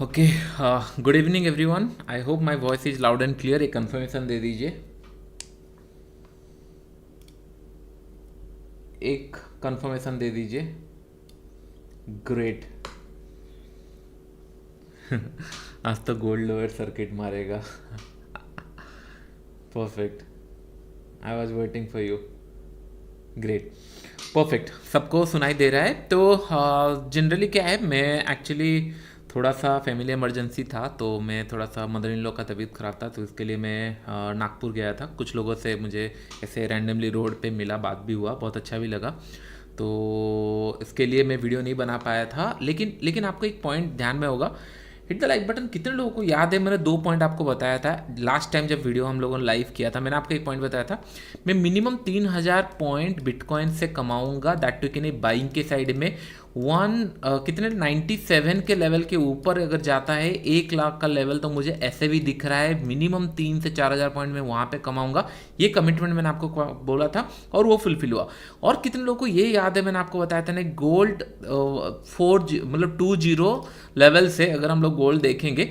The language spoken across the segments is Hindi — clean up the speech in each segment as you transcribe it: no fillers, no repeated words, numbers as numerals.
Okay, good evening everyone. I hope my voice is loud and clear. एक कंफर्मेशन दे दीजिए। एक कंफर्मेशन दे दीजिए। ग्रेट। आज तो गोल्ड लोअर सर्किट मारेगा। Perfect. I was waiting for you. Great. Perfect, सबको सुनाई दे रहा है। तो जनरली क्या है, मैं एक्चुअली थोड़ा सा फैमिली इमरजेंसी था, तो मैं थोड़ा सा मदर इन लॉ का तबीयत ख़राब था, तो इसके लिए मैं नागपुर गया था। कुछ लोगों से मुझे ऐसे रैंडमली रोड पे मिला, बात भी हुआ, बहुत अच्छा भी लगा। तो इसके लिए मैं वीडियो नहीं बना पाया था। लेकिन आपको एक पॉइंट ध्यान में होगा, हिट द लाइक बटन। कितने लोगों को याद है, मैंने 2 पॉइंट आपको बताया था लास्ट टाइम जब वीडियो हम लोगों ने लाइव किया था। मैंने आपको एक पॉइंट बताया था, मैं मिनिमम 3000 पॉइंट बिटकॉइन से कमाऊंगा, दैट टू कि बाइंग के साइड में कितने 97 के लेवल के ऊपर अगर जाता है 1 लाख का लेवल, तो मुझे ऐसे भी दिख रहा है मिनिमम 3000 से 4000 पॉइंट में वहाँ पे कमाऊंगा। ये कमिटमेंट मैंने आपको बोला था और वो फुलफिल हुआ। और कितने लोगों को ये याद है, मैंने आपको बताया था ना, गोल्ड 20 लेवल से अगर हम लोग गोल्ड देखेंगे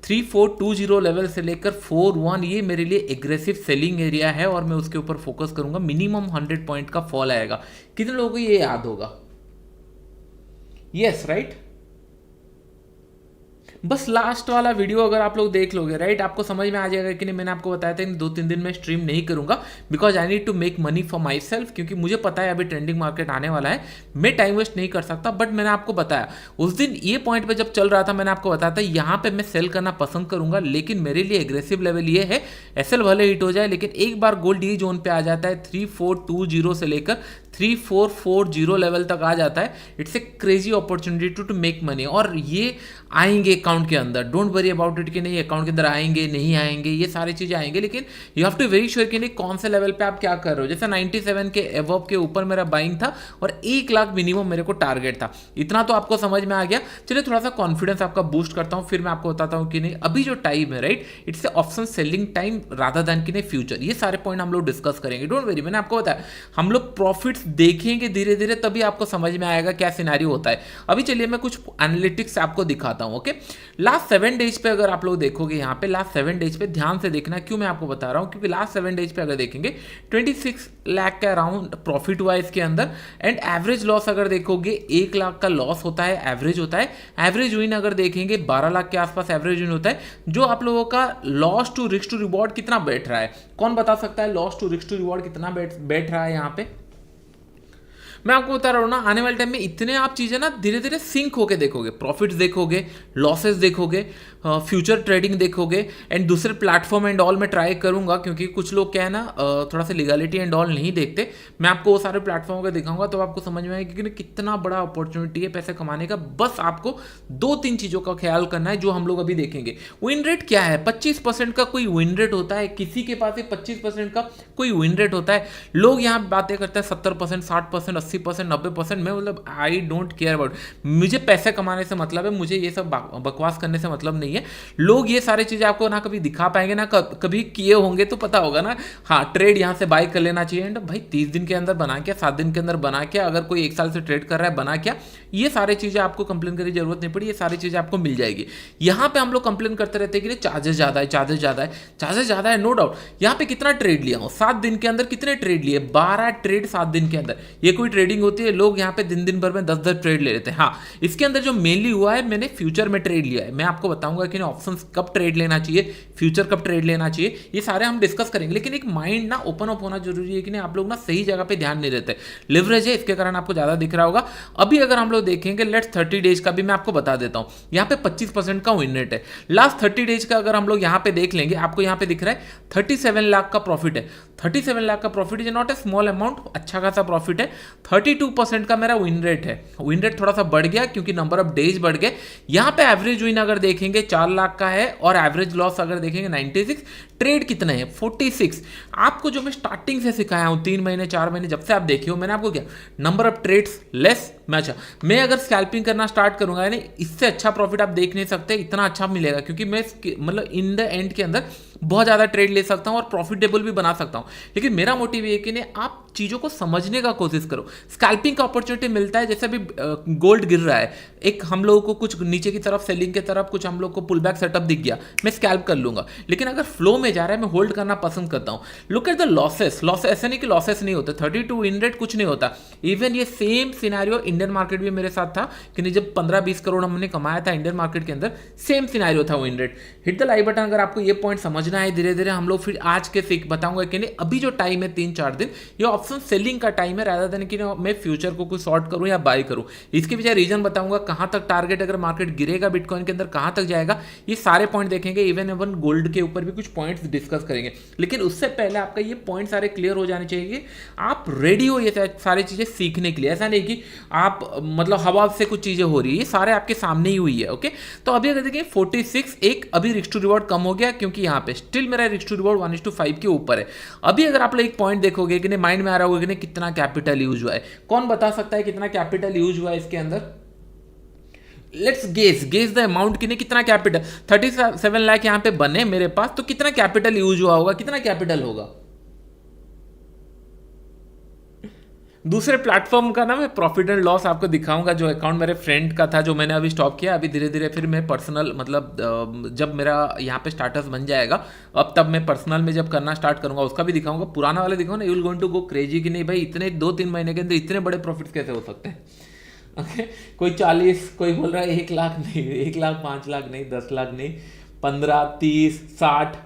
3420 लेवल से लेकर 41, ये मेरे लिए एग्रेसिव सेलिंग एरिया है और मैं उसके ऊपर फोकस करूंगा। मिनिमम 100 पॉइंट का फॉल आएगा। कितने लोगों को ये याद होगा? Yes, right. बस लास्ट वाला वीडियो अगर आप लोग देख लोगे, राइट, आपको समझ में आ जाएगा कि नहीं। मैंने आपको बताया था इन 2-3 दिन में स्ट्रीम नहीं करूंगा, because I need to make money for myself, क्योंकि मुझे पता है अभी ट्रेंडिंग मार्केट आने वाला है, मैं टाइम वेस्ट नहीं कर सकता। बट मैंने आपको बताया उस दिन ये पॉइंट पे जब चल रहा था, मैंने आपको बताया था यहाँ पे मैं सेल करना पसंद करूंगा, लेकिन मेरे लिए एग्रेसिव लेवल ये है, एसएल भले हिट हो जाए, लेकिन एक बार गोल्ड ये जोन पे आ जाता है 3420 से लेकर 3440 लेवल तक आ जाता है, it's a crazy opportunity to make money. और ये आएंगे अकाउंट के अंदर, डोंट वरी अबाउट इट कि नहीं अकाउंट के अंदर आएंगे नहीं आएंगे, ये सारी चीज़ें आएंगे, लेकिन you have to very sure कि नहीं कौन से लेवल पे आप क्या कर रहे हो। जैसे 97 के एवब के ऊपर मेरा बाइंग था और 1 लाख मिनिमम मेरे को टारगेट था। इतना तो आपको समझ में आ गया। चलिए थोड़ा सा कॉन्फिडेंस आपका बूस्ट करता हूँ, फिर मैं आपको बताता हूँ कि नहीं अभी जो टाइम है, right, it's A option selling time rather than कि नहीं फ्यूचर। ये सारे पॉइंट हम लोग डिस्कस करेंगे, डोंट वरी। मैंने आपको बताया हम लोग प्रॉफिट्स देखेंगे धीरे धीरे, तभी आपको समझ में आएगा क्या सिनेरियो होता है। अभी चलिए मैं कुछ एनालिटिक्स आपको दिखाता हूँ। ओके, लास्ट 7 डेज पे अगर आप लोग देखोगे, यहाँ पे लास्ट 7 डेज पे ध्यान से देखना। क्यों मैं आपको बता रहा हूँ, क्योंकि लास्ट 7 डेज पे अगर देखेंगे 26 लाख का अराउंड प्रॉफिट हुआ इसके अंदर। एंड एवरेज लॉस अगर देखोगे 1 लाख का लॉस होता है, एवरेज होता है। एवरेज विन अगर देखेंगे 12 लाख के आसपास एवरेज विन होता है। जो आप लोगों का loss to risk to reward कितना बैठ रहा है, कौन बता सकता है loss to risk to reward कितना बैठ रहा है यहाँ पे? मैं आपको बता रहा हूँ ना, आने वाले टाइम में इतने आप चीज़ें ना धीरे धीरे सिंक होके देखोगे, प्रॉफिट्स देखोगे, लॉसेस देखोगे, फ्यूचर ट्रेडिंग देखोगे। एंड दूसरे प्लेटफॉर्म एंड ऑल में ट्राई करूंगा, क्योंकि कुछ लोग क्या है ना थोड़ा सा लीगलिटी एंड ऑल नहीं देखते। मैं आपको वो सारे प्लेटफॉर्म को दिखाऊंगा, तो आपको समझ में आएगा कि कितना बड़ा अपॉर्चुनिटी है पैसे कमाने का। बस आपको 2-3 चीज़ों का ख्याल करना है, जो हम लोग अभी देखेंगे। विन रेट क्या है? 25% का कोई विन रेट होता है, किसी के पास 25% का कोई विन रेट होता है। लोग यहाँ बातें करते हैं 70%, 60%, 80%, 90%। मैं मतलब आई डोंट केयर अबाउट, मुझे पैसे कमाने से मतलब है, मुझे ये सब बकवास करने से मतलब नहीं है। लोग ये सारी चीजें आपको ना कभी दिखा पाएंगे ना कभी किए होंगे, तो पता होगा ना। हाँ, ट्रेड यहाँ से बाय कर लेना चाहिए। एंड भाई 30 दिन के अंदर बना क्या, 7 दिन के अंदर बना क्या, अगर कोई 1 साल से ट्रेड कर रहा है बना क्या, ये सारी चीजें आपको कंप्लेन करने की जरूरत नहीं पड़ी। ये सारी चीजें आपको मिल जाएगी। यहाँ पे हम लोग कंप्लेन करते रहते हैं कि चार्जेस ज्यादा है, चार्जेस ज्यादा है, चार्जेस ज्यादा है, नो डाउट। यहाँ पे कितना ट्रेड लिया हूँ 7 दिन के अंदर, कितने ट्रेड लिए? 12 ट्रेड 7 दिन के अंदर। ये कोई ट्रेडिंग होती है? लोग यहाँ पे दिन दिन भर में 10-10 ट्रेड ले लेते हैं। हाँ, इसके अंदर जो मेनली हुआ है, मैंने फ्यूचर में ट्रेड लिया है। मैं आपको बताऊंगा कि ऑप्शन कब ट्रेड लेना चाहिए, फ्यूचर कब ट्रेड लेना चाहिए, ये सारे हम डिस्कस करेंगे। लेकिन एक माइंड ना ओपन अप होना जरूरी है कि नहीं आप लोग ना सही जगह पे ध्यान नहीं देते। लिवरेज है, इसके कारण आपको ज्यादा दिख रहा होगा। अभी अगर हम लोग देखेंगे लेट्स 30 डेज का भी मैं आपको बता देता हूं। यहाँ पे 25% का विन रेट है। लास्ट 30 डेज का अगर हम लोग यहाँ पे देख लेंगे, आपको यहाँ पे दिख रहा है 37 लाख का प्रॉफिट है। 37 लाख का profit is not a small amount, अच्छा खासा प्रॉफिट है। 32% का मेरा विन रेट है। विन रेट थोड़ा सा बढ़ गया क्योंकि नंबर ऑफ डेज बढ़ गए। यहाँ पे एवरेज विन अगर देखेंगे 4 लाख का है और एवरेज लॉस अगर देखेंगे 96। ट्रेड कितने हैं? 46। आपको जो मैं स्टार्टिंग से सिखाया हूं 3 महीने 4 महीने जब से आप देखे हो, मैंने आपको क्या नंबर ऑफ ट्रेड्स लेस मैं अच्छा, मैं अगर स्कैल्पिंग करना स्टार्ट करूंगा यानी इससे अच्छा प्रॉफिट आप देख नहीं सकते, इतना अच्छा मिलेगा, क्योंकि मैं मतलब इन द एंड के अंदर बहुत ज़्यादा ट्रेड ले सकता हूँ और प्रॉफिटेबल भी बना सकता हूँ। लेकिन मेरा मोटिव ये है कि नहीं, आप चीज़ों को समझने का कोशिश करो। स्कैल्पिंग का अपॉर्चुनिटी मिलता है, जैसे अभी गोल्ड गिर रहा है, एक हम लोगों को कुछ नीचे की तरफ सेलिंग की तरफ कुछ हम लोग को पुल बैक सेटअप दिख गया, मैं स्कैल्प कर लूंगा। लेकिन अगर फ्लो में जा रहा है, मैं होल्ड करना पसंद करता हूँ। लुक एट द लॉसेस, ऐसा नहीं कि लॉसेस नहीं होते, 32 इन रेट कुछ नहीं होता। इवन ये सेम सिनेरियो इंडियन मार्केट भी मेरे साथ था कि नहीं, जब 15-20 करोड़ हमने कमाया था इंडियन मार्केट के अंदर, सेम सिनेरियो था वो इन rate. Hit the like button अगर आपको ये पॉइंट समझना है। धीरे धीरे हम लोग फिर आज के सीख बताऊंगा कि नहीं, अभी जो टाइम है 3-4 दिन, ये ऑप्शन सेलिंग का टाइम है, रादर देन कि मैं फ्यूचर को कुछ शॉर्ट करूं या बाय करूं। इसके पीछे रीजन बताऊंगा, कहां तक टारगेट, अगर मार्केट गिरेगा बिटकॉइन के अंदर कहां तक जाएगा, ये सारे पॉइंट देखेंगे। इवन गोल्ड के ऊपर भी कुछ पॉइंट्स डिस्कस करेंगे। लेकिन उससे पहले आपका ये पॉइंट सारे क्लियर हो जाने चाहिए कि आप रेडी हो ये सारी चीजें सीखने के लिए। ऐसा नहीं कि आप मतलब हवा से कुछ चीजें हो रही है, ये सारे आपके सामने ही हुई है। ओके, तो अभी अगर देखिए 46 एक अभी रिस्क टू रिवॉर्ड कम हो गया, क्योंकि यहाँ पे स्टिल मेरा रिस्क टू रिवॉर्ड 1:5 के ऊपर है। अभी अगर आप लोग एक पॉइंट देखोगे कि माइंड में आ रहा होगा कि कितना कैपिटल यूज हुआ है, कौन बता सकता है कितना कैपिटल यूज हुआ है इसके अंदर? लेट्स गेस द अमाउंट कि कितना कैपिटल, 37 लाख यहाँ पे बने मेरे पास, तो कितना कैपिटल यूज हुआ होगा, कितना कैपिटल होगा? दूसरे प्लेटफॉर्म का ना मैं प्रॉफिट एंड लॉस आपको दिखाऊंगा, जो अकाउंट मेरे फ्रेंड का था जो मैंने अभी स्टॉप किया। अभी धीरे धीरे फिर मैं पर्सनल मतलब जब मेरा यहाँ पे स्टार्टस बन जाएगा, अब तब मैं पर्सनल में जब करना स्टार्ट करूंगा उसका भी दिखाऊंगा। पुराना वाले दिखाऊंगा ना, you will going to go crazy कि नहीं भाई, इतने 2-3 महीने के अंदर इतने बड़े प्रॉफिट्स कैसे हो सकते हैं। ओके, कोई 40, कोई बोल रहा है 1 लाख नहीं, 1 लाख 5 लाख नहीं, 10 लाख नहीं, 15, 30, 60,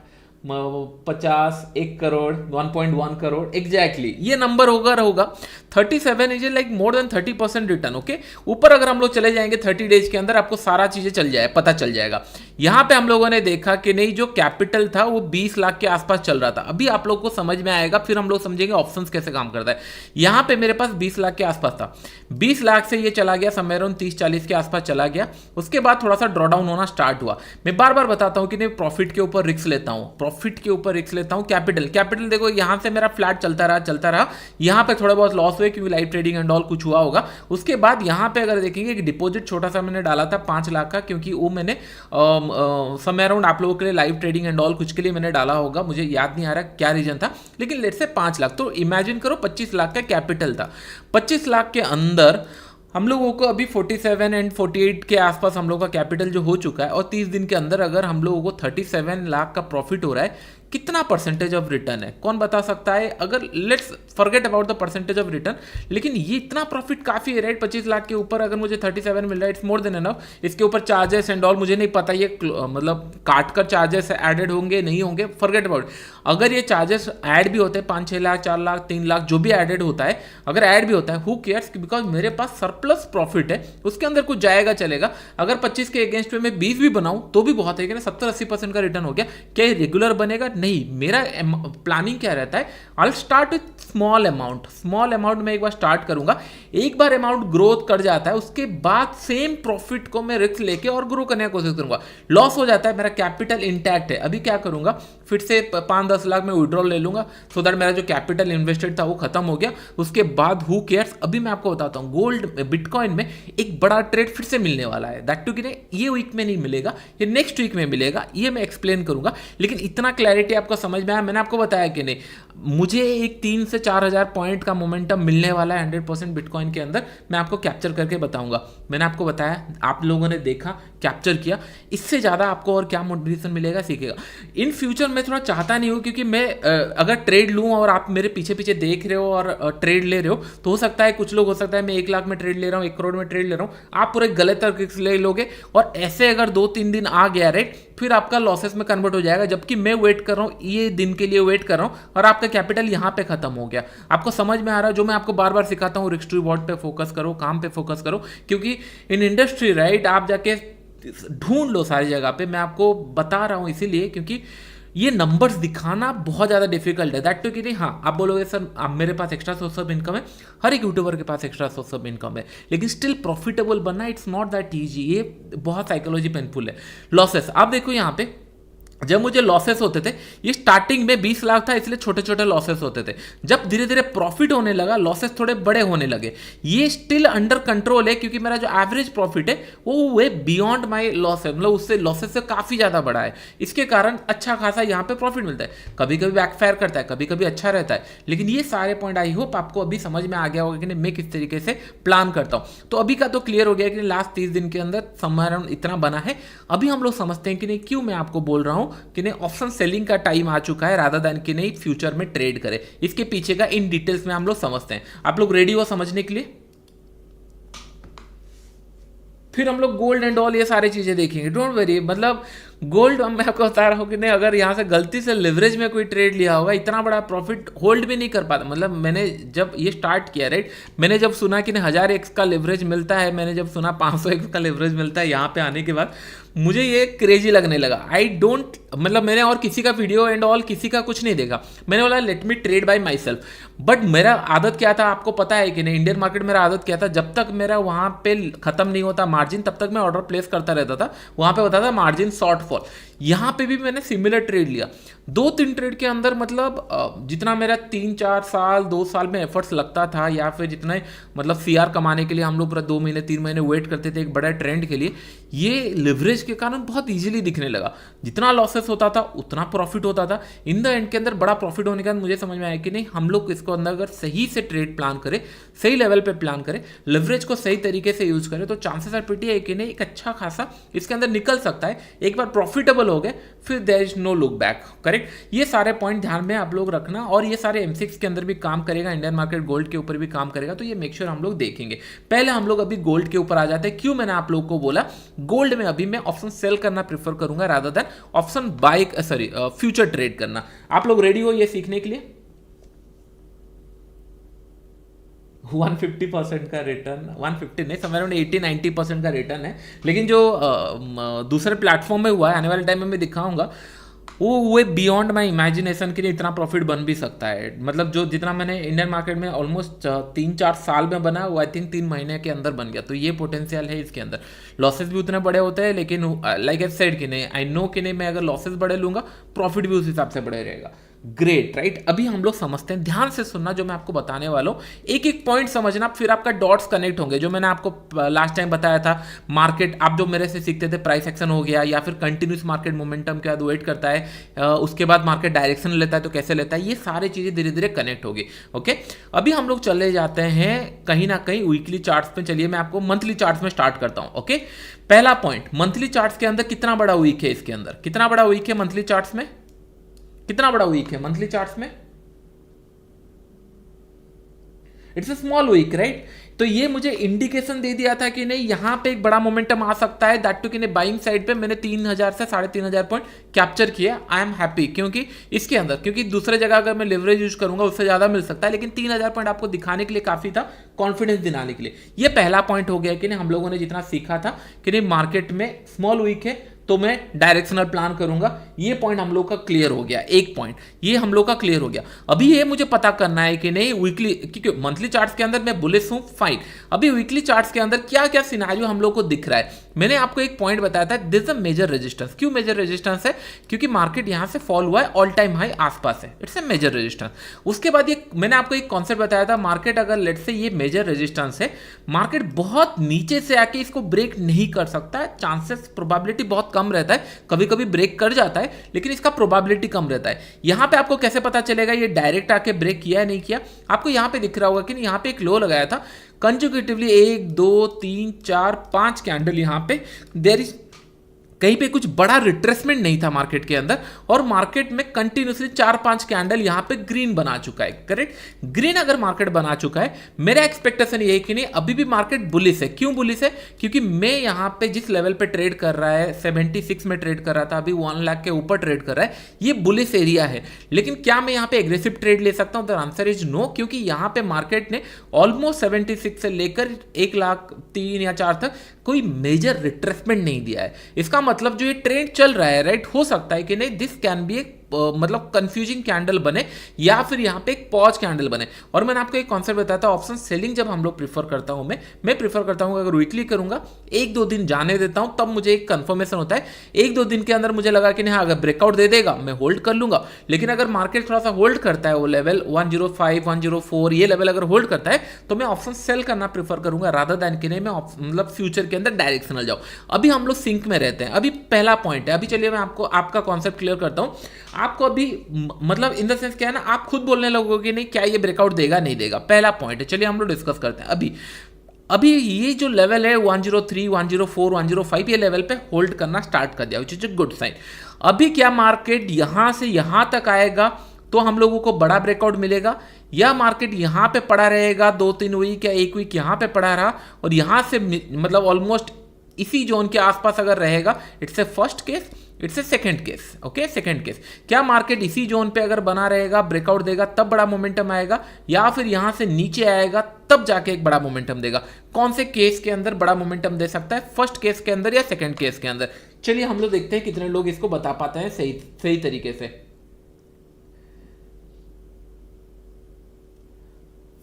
50, 1 करोड़, 1.1 करोड़, एग्जैक्टली ये नंबर होगा 37 is like more than 30% return. Okay, ऊपर अगर हम लोग चले जाएंगे 30 डेज के अंदर, आपको सारा चीजें पता चल जाएगा। यहां पे हम लोगों ने देखा कि नहीं, जो कैपिटल था वो 20 लाख के आसपास चल रहा था। अभी आप लोग को समझ में आएगा, फिर हम लोग समझेंगे ऑप्शंस कैसे काम करता है। यहां पे मेरे पास 20 लाख के आसपास था, 20 लाख से ये चला गया समवेयर अराउंड 30-40 के आसपास चला गया। उसके बाद थोड़ा सा ड्रॉ डाउन होना स्टार्ट हुआ। मैं बार बार बताता हूं कि नहीं, प्रॉफिट के ऊपर रिस्क लेता हूं, कैपिटल देखो यहां से मेरा फ्लैट चलता रहा, यहां पे थोड़ा बहुत लॉस हुए क्योंकि लाइव ट्रेडिंग एंड ऑल कुछ हुआ होगा। उसके बाद यहां पे अगर देखेंगे कि डिपॉजिट छोटा सा मैंने डाला था 5 लाख का, क्योंकि वो मैंने समय अराउंड आप लोगों के लिए लाइव ट्रेडिंग एंड ऑल कुछ के लिए मैंने डाला होगा, मुझे याद नहीं आ रहा क्या रीजन था, लेकिन लेट से 5 लाख, तो इमेजिन करो 25 लाख का कैपिटल था। 25 लाख के अंदर हम लोगों को अभी 47 एंड 48 के आसपास हम लोग का कैपिटल जो हो चुका है, और 30 दिन के अंदर अगर हम लोगों को 37 लाख का प्रॉफिट हो रहा है, कितना परसेंटेज ऑफ रिटर्न है कौन बता सकता है? अगर let's forget about the percentage of return, लेकिन ये इतना प्रॉफिट काफी है, राइट? 25 लाख के ऊपर अगर मुझे 37 मिल रहा है, इट्स मोर देन एनफ। इसके ऊपर चार्जेस एंड ऑल मुझे नहीं पता, ये मतलब काट कर चार्जेस एडेड होंगे नहीं होंगे, फॉरगेट अबाउट। अगर ये चार्जेस ऐड भी होते हैं 5-6 लाख, 4 लाख, 3 लाख, जो भी एडेड होता है, अगर ऐड भी होता है, हु केयर्स, बिकॉज मेरे पास सरप्लस प्रॉफिट है, उसके अंदर कुछ जाएगा चलेगा। अगर 25 के अगेंस्ट में मैं 20 भी बनाऊं तो भी बहुत है कि 70-80% का रिटर्न हो गया। क्या ये रेगुलर बनेगा? नहीं। मेरा प्लानिंग क्या रहता है, I start with small amount में एक बार स्टार्ट करूंगा, एक बार अमाउंट ग्रोथ कर जाता है, उसके बाद सेम प्रॉफिट को मैं रिस्क लेके और ग्रो करने की कोशिश करूंगा। लॉस हो जाता है, मेरा कैपिटल इंटैक्ट है, अभी क्या करूंगा, फिर से 5-10 लाख में विड्रॉल ले लूंगा, सो दैट मेरा जो कैपिटल इन्वेस्टेड था वो खत्म हो गया। उसके बाद हु केयर्स। अभी मैं आपको बताता हूँ, गोल्ड बिटकॉइन में एक बड़ा ट्रेड फिर से मिलने वाला है, दैट टू कि ये वीक में नहीं मिलेगा, ये नेक्स्ट वीक में मिलेगा, ये मैं एक्सप्लेन करूंगा। लेकिन इतना क्लैरिटी आपको समझ में आया, मैंने आपको बताया कि नहीं, मुझे एक 3 से 4 हजार पॉइंट का मोमेंटम मिलने वाला है 100% बिटकॉइन के अंदर, मैं आपको कैप्चर करके बताऊंगा। मैंने आपको बताया, आप लोगों ने देखा, कैप्चर किया, इससे ज्यादा आपको और क्या मोटिवेशन मिलेगा, सीखेगा। इन फ्यूचर मैं थोड़ा चाहता नहीं हूं, क्योंकि मैं अगर ट्रेड लूं और आप मेरे पीछे पीछे देख रहे हो और ट्रेड ले रहे हो, तो हो सकता है कुछ लोग, हो सकता है मैं 1 लाख में ट्रेड ले रहा हूं, 1 करोड़ में ट्रेड ले रहा हूं, आप पूरे गलत तरीके से ले लोगे, और ऐसे अगर 2-3 दिन आ गया, राइट, फिर आपका लॉसेस में कन्वर्ट हो जाएगा। जबकि मैं वेट कर रहा हूं, ये दिन के लिए वेट कर रहा हूं, और आपका कैपिटल यहां पे खत्म हो गया। आपको समझ में आ रहा है? जो मैं आपको बार बार सिखाता हूं, रिस्क टू रिवॉर्ड पे फोकस करो, काम पे फोकस करो, क्योंकि इन इंडस्ट्री, राइट, आप जाके ढूंढ लो सारी जगह पे। मैं आपको बता रहा हूं इसीलिए क्योंकि ये नंबर्स दिखाना बहुत ज़्यादा डिफिकल्ट है। दैट टू कि नहीं, हाँ आप बोलोगे सर अब मेरे पास एक्स्ट्रा सोर्स ऑफ इनकम है, हर एक यूट्यूबर के पास एक्स्ट्रा सोर्स ऑफ इनकम है, लेकिन स्टिल प्रॉफिटेबल बनना इट्स नॉट दैट ईजी, ये बहुत साइकोलॉजी पेनफुल है। लॉसेस आप देखो यहाँ पे जब मुझे लॉसेस होते थे, ये स्टार्टिंग में 20 लाख था इसलिए छोटे छोटे लॉसेस होते थे, जब धीरे धीरे प्रॉफिट होने लगा लॉसेस थोड़े बड़े होने लगे। ये स्टिल अंडर कंट्रोल है क्योंकि मेरा जो एवरेज प्रॉफिट है वो वे बियॉन्ड माई लॉस है, मतलब उससे लॉसेस से काफ़ी ज़्यादा बड़ा है। इसके कारण अच्छा खासा यहाँ पे प्रॉफिट मिलता है, कभी कभी बैकफायर करता है, कभी कभी अच्छा रहता है। लेकिन ये सारे पॉइंट आई होप आपको अभी समझ में आ गया होगा कि मैं किस तरीके से प्लान करता हूँ। तो अभी का तो क्लियर हो गया कि लास्ट 30 दिन के अंदर समवेयर अराउंड इतना बना है। अभी हम लोग समझते हैं कि नहीं क्यों मैं आपको बोल रहा हूँ कि नहीं ऑप्शन सेलिंग का टाइम आ चुका है रादर देन कि नहीं फ्यूचर में ट्रेड करें। इसके पीछे का इन डिटेल्स में हम लोग समझते हैं। आप लोग रेडी हो समझने के लिए? फिर हम लोग गोल्ड एंड ऑल ये सारी चीजें देखेंगे, डोंट वरी। मतलब गोल्ड मैं आपको बता रहा हूँ कि नहीं, अगर यहाँ से गलती से लिवरेज में कोई ट्रेड लिया होगा इतना बड़ा प्रॉफिट होल्ड भी नहीं कर पाता। मतलब मैंने जब ये स्टार्ट किया राइट, मैंने जब सुना कि 1000x का लिवरेज मिलता है, मैंने जब सुना 500x का लिवरेज मिलता है, यहाँ पे आने के बाद मुझे ये क्रेजी लगने लगा। आई डोंट मतलब मैंने और किसी का वीडियो एंड ऑल किसी का कुछ नहीं देखा, मैंने बोला let me trade by my self. But मेरा आदत क्या था आपको पता है कि नहीं, इंडियन मार्केट मेरा आदत क्या था, जब तक मेरा वहाँ पे खत्म नहीं होता मार्जिन तब तक मैं ऑर्डर प्लेस करता रहता था। वहाँ पे होता था मार्जिन शॉर्टफॉल। यहाँ पे भी मैंने सिमिलर ट्रेड लिया, 2-3 ट्रेड के अंदर मतलब जितना मेरा 3-4 साल 2 साल में एफर्ट्स लगता था, या फिर जितना मतलब सीआर कमाने के लिए हम लोग पूरा 2 महीने 3 महीने वेट करते थे एक बड़ा ट्रेंड के लिए, ये लिवरेज के कारण बहुत इजीली दिखने लगा। जितना लॉसेस होता था उतना प्रॉफिट होता था। इन द एंड के अंदर बड़ा प्रॉफिट होने के बाद मुझे समझ में आया कि नहीं, हम लोग इसको अंदर अगर सही से ट्रेड प्लान करें, सही लेवल पे प्लान करें, लिवरेज को सही तरीके से यूज करें, तो चांसेस आर प्रीटी है कि नहीं एक अच्छा खासा इसके अंदर निकल सकता है। एक बार प्रॉफिटेबल हो गए फिर there is no look back. Correct, ये सारे पॉइंट ध्यान में आप लोग रखना, और ये सारे M6 के अंदर भी काम करेगा, इंडियन मार्केट गोल्ड के ऊपर भी काम करेगा, तो ये मेक श्योर हम लोग देखेंगे। पहले हम लोग अभी गोल्ड के ऊपर आ जाते हैं। क्यों मैंने आप लोग को बोला गोल्ड में अभी मैं ऑप्शन सेल करना प्रेफर करूंगा rather than option buy future trade करना। आप लोग रेडी हो ये सीखने के लिए? 150% का रिटर्न, 150 नहीं, समवेयर अराउंड 80-90% का रिटर्न है। लेकिन जो दूसरे प्लेटफॉर्म में हुआ है, आने वाले टाइम में मैं दिखाऊंगा, वो बियॉन्ड माई इमेजिनेशन के लिए इतना प्रॉफिट बन भी सकता है। मतलब जो जितना मैंने इंडियन मार्केट में ऑलमोस्ट 3-4 साल में बना, वो आई थिंक 3 महीने के अंदर बन गया। तो ये पोटेंशियल है इसके अंदर। लॉसेस भी उतने बड़े होते हैं, लेकिन लाइक आई सेड कि नहीं, आई नो कि नहीं, मैं अगर लॉसेस बड़े लूंगा प्रॉफिट भी उस हिसाब से बड़े रहेगा। Great right. अभी हम लोग समझते हैं, ध्यान से सुनना जो मैं आपको बताने वाला हूं, एक एक पॉइंट समझना, फिर आपका डॉट्स कनेक्ट होंगे। जो मैंने आपको लास्ट टाइम बताया था, मार्केट आप जो मेरे से सीखते थे, प्राइस एक्शन हो गया या फिर कंटिन्यूस मार्केट मोमेंटम के बाद वेट करता है, उसके बाद मार्केट डायरेक्शन लेता है तो कैसे लेता है, ये सारी चीजें धीरे धीरे कनेक्ट होगी। ओके, अभी हम लोग चले जाते हैं कहीं ना कहीं वीकली चार्ट्स पे। चलिए मैं आपको मंथली चार्ट्स में स्टार्ट करता हूं। ओके, पहला पॉइंट, मंथली चार्ट्स के अंदर कितना बड़ा वीक है, इसके अंदर कितना बड़ा वीक है मंथली चार्ट्स में, कितना बड़ा वीक है मंथली चार्ट्स में? It's a small week right. तो ये मुझे इंडिकेशन दे दिया था कि नहीं यहां पे एक बड़ा मोमेंटम आ सकता है, दैट टू कि नहीं बाइंग साइड पे मैंने 3000 से 3500 पॉइंट कैप्चर किया। आई एम हैप्पी, क्योंकि इसके अंदर, क्योंकि दूसरे जगह अगर मैं लिवरेज यूज करूंगा उससे ज्यादा मिल सकता है, लेकिन 3000 पॉइंट आपको दिखाने के लिए काफी था, कॉन्फिडेंस दिलाने के लिए। ये पहला पॉइंट हो गया कि नहीं हम लोगों ने जितना सीखा था कि नहीं मार्केट में स्मॉल वीक है तो मैं डायरेक्शनल प्लान करूंगा। ये पॉइंट हम लोग का क्लियर हो गया, एक पॉइंट ये हम लोग का क्लियर हो गया। अभी ये मुझे पता करना है कि नहीं वीकली, क्योंकि मंथली चार्ट्स के अंदर मैं बुलिश हूं, फाइन। अभी वीकली चार्ट्स के अंदर क्या क्या सिनेरियो हम लोग को दिख रहा है। मैंने आपको एक पॉइंट बताया था, this is a major resistance. क्यों मेजर रेजिस्टेंस है? क्योंकि मार्केट यहां से फॉल हुआ है, ऑल टाइम हाई आसपास है, इट्स ए मेजर रेजिस्टेंस। उसके बाद ये मैंने आपको एक कॉन्सेप्ट बताया था, मार्केट अगर लेट से ये मेजर रेजिस्टेंस है, मार्केट बहुत नीचे से आके इसको ब्रेक नहीं कर सकता है, चांसेस प्रोबेबिलिटी बहुत कम रहता है। कभी कभी ब्रेक कर जाता है लेकिन इसका प्रोबेबिलिटी कम रहता है। यहां पे आपको कैसे पता चलेगा ये डायरेक्ट आके ब्रेक किया है नहीं किया? आपको यहां पे दिख रहा होगा कि यहां पे एक लो लगाया था कंसेक्यूटिवली, 1 2 3 4 5 कैंडल। यहां पे देयर इज कहीं पे कुछ बड़ा रिट्रेसमेंट नहीं था मार्केट के अंदर, और मार्केट में कंटिन्यूसली 4-5 कैंडल यहां पे ग्रीन बना चुका है। करेक्ट, ग्रीन अगर मार्केट बना चुका है, मेरा एक्सपेक्टेशन ये है कि नहीं अभी भी मार्केट बुलिश है। क्यों बुलिश है? क्योंकि मैं यहां पे जिस लेवल पे ट्रेड कर रहा है, 76 में ट्रेड कर रहा था, अभी 1 लाख के ऊपर ट्रेड कर रहा है, ये बुलिश एरिया है। लेकिन क्या मैं यहां पे एग्रेसिव ट्रेड ले सकता हूं? द आंसर इज नो, क्योंकि यहां पे मार्केट ने ऑलमोस्ट 76 से लेकर 1,03,000 या 4 तक कोई मेजर रिट्रेसमेंट नहीं दिया है। इसका मतलब जो ये ट्रेंड चल रहा है राइट, हो सकता है कि नहीं दिस कैन बी ए मतलब कंफ्यूजिंग कैंडल बने या फिर यहाँ पे एक पॉज कैंडल बने। और मैंने आपको एक कॉन्सेप्ट बताया था, ऑप्शन सेलिंग जब हम लोग प्रीफर करता हूँ मैं प्रीफर करता हूँ अगर वीकली करूंगा, 1-2 दिन जाने देता हूँ, तब मुझे एक कंफर्मेशन होता है। 1-2 दिन के अंदर मुझे लगा कि नहीं हाँ अगर ब्रेकआउट दे देगा मैं होल्ड कर लूंगा, लेकिन अगर मार्केट थोड़ा सा होल्ड करता है वो लेवल 105 104 ये लेवल अगर होल्ड करता है तो मैं ऑप्शन सेल करना प्रीफर करूंगा रादर दैन कि नहीं मैं मतलब फ्यूचर के अंदर डायरेक्शनल जाऊं। अभी हम लोग सिंक में रहते हैं। अभी पहला पॉइंट है, अभी चलिए मैं आपको आपका कॉन्सेप्ट क्लियर करता हूं। आपको अभी मतलब इन द सेंस क्या है ना, आप खुद बोलने लगोगे कि नहीं क्या ये ब्रेकआउट देगा नहीं देगा। पहला पॉइंट है, चलिए हम लोग डिस्कस करते हैं। अभी ये जो लेवल है 103 104 105 ये लेवल पे होल्ड करना स्टार्ट कर दिया, which is a good sign. अभी क्या मार्केट यहां से यहां तक आएगा तो हम लोगों को बड़ा ब्रेकआउट मिलेगा, या मार्केट यहां पे पड़ा रहेगा 2-3 वीक या 1 वीक यहां पे पड़ा रहा और यहां से मतलब ऑलमोस्ट इसी जोन के आसपास अगर रहेगा, it's a first case, it's a second case. Okay, second case क्या मार्केट इसी जोन पे अगर बना रहेगा, ब्रेकआउट देगा तब बड़ा मोमेंटम आएगा, या फिर यहां से नीचे आएगा तब जाके एक बड़ा मोमेंटम देगा। कौन से केस के अंदर बड़ा मोमेंटम दे सकता है, फर्स्ट केस के अंदर या सेकंड केस के अंदर? चलिए हम लोग देखते हैं कितने लोग इसको बता पाते हैं सही तरीके से।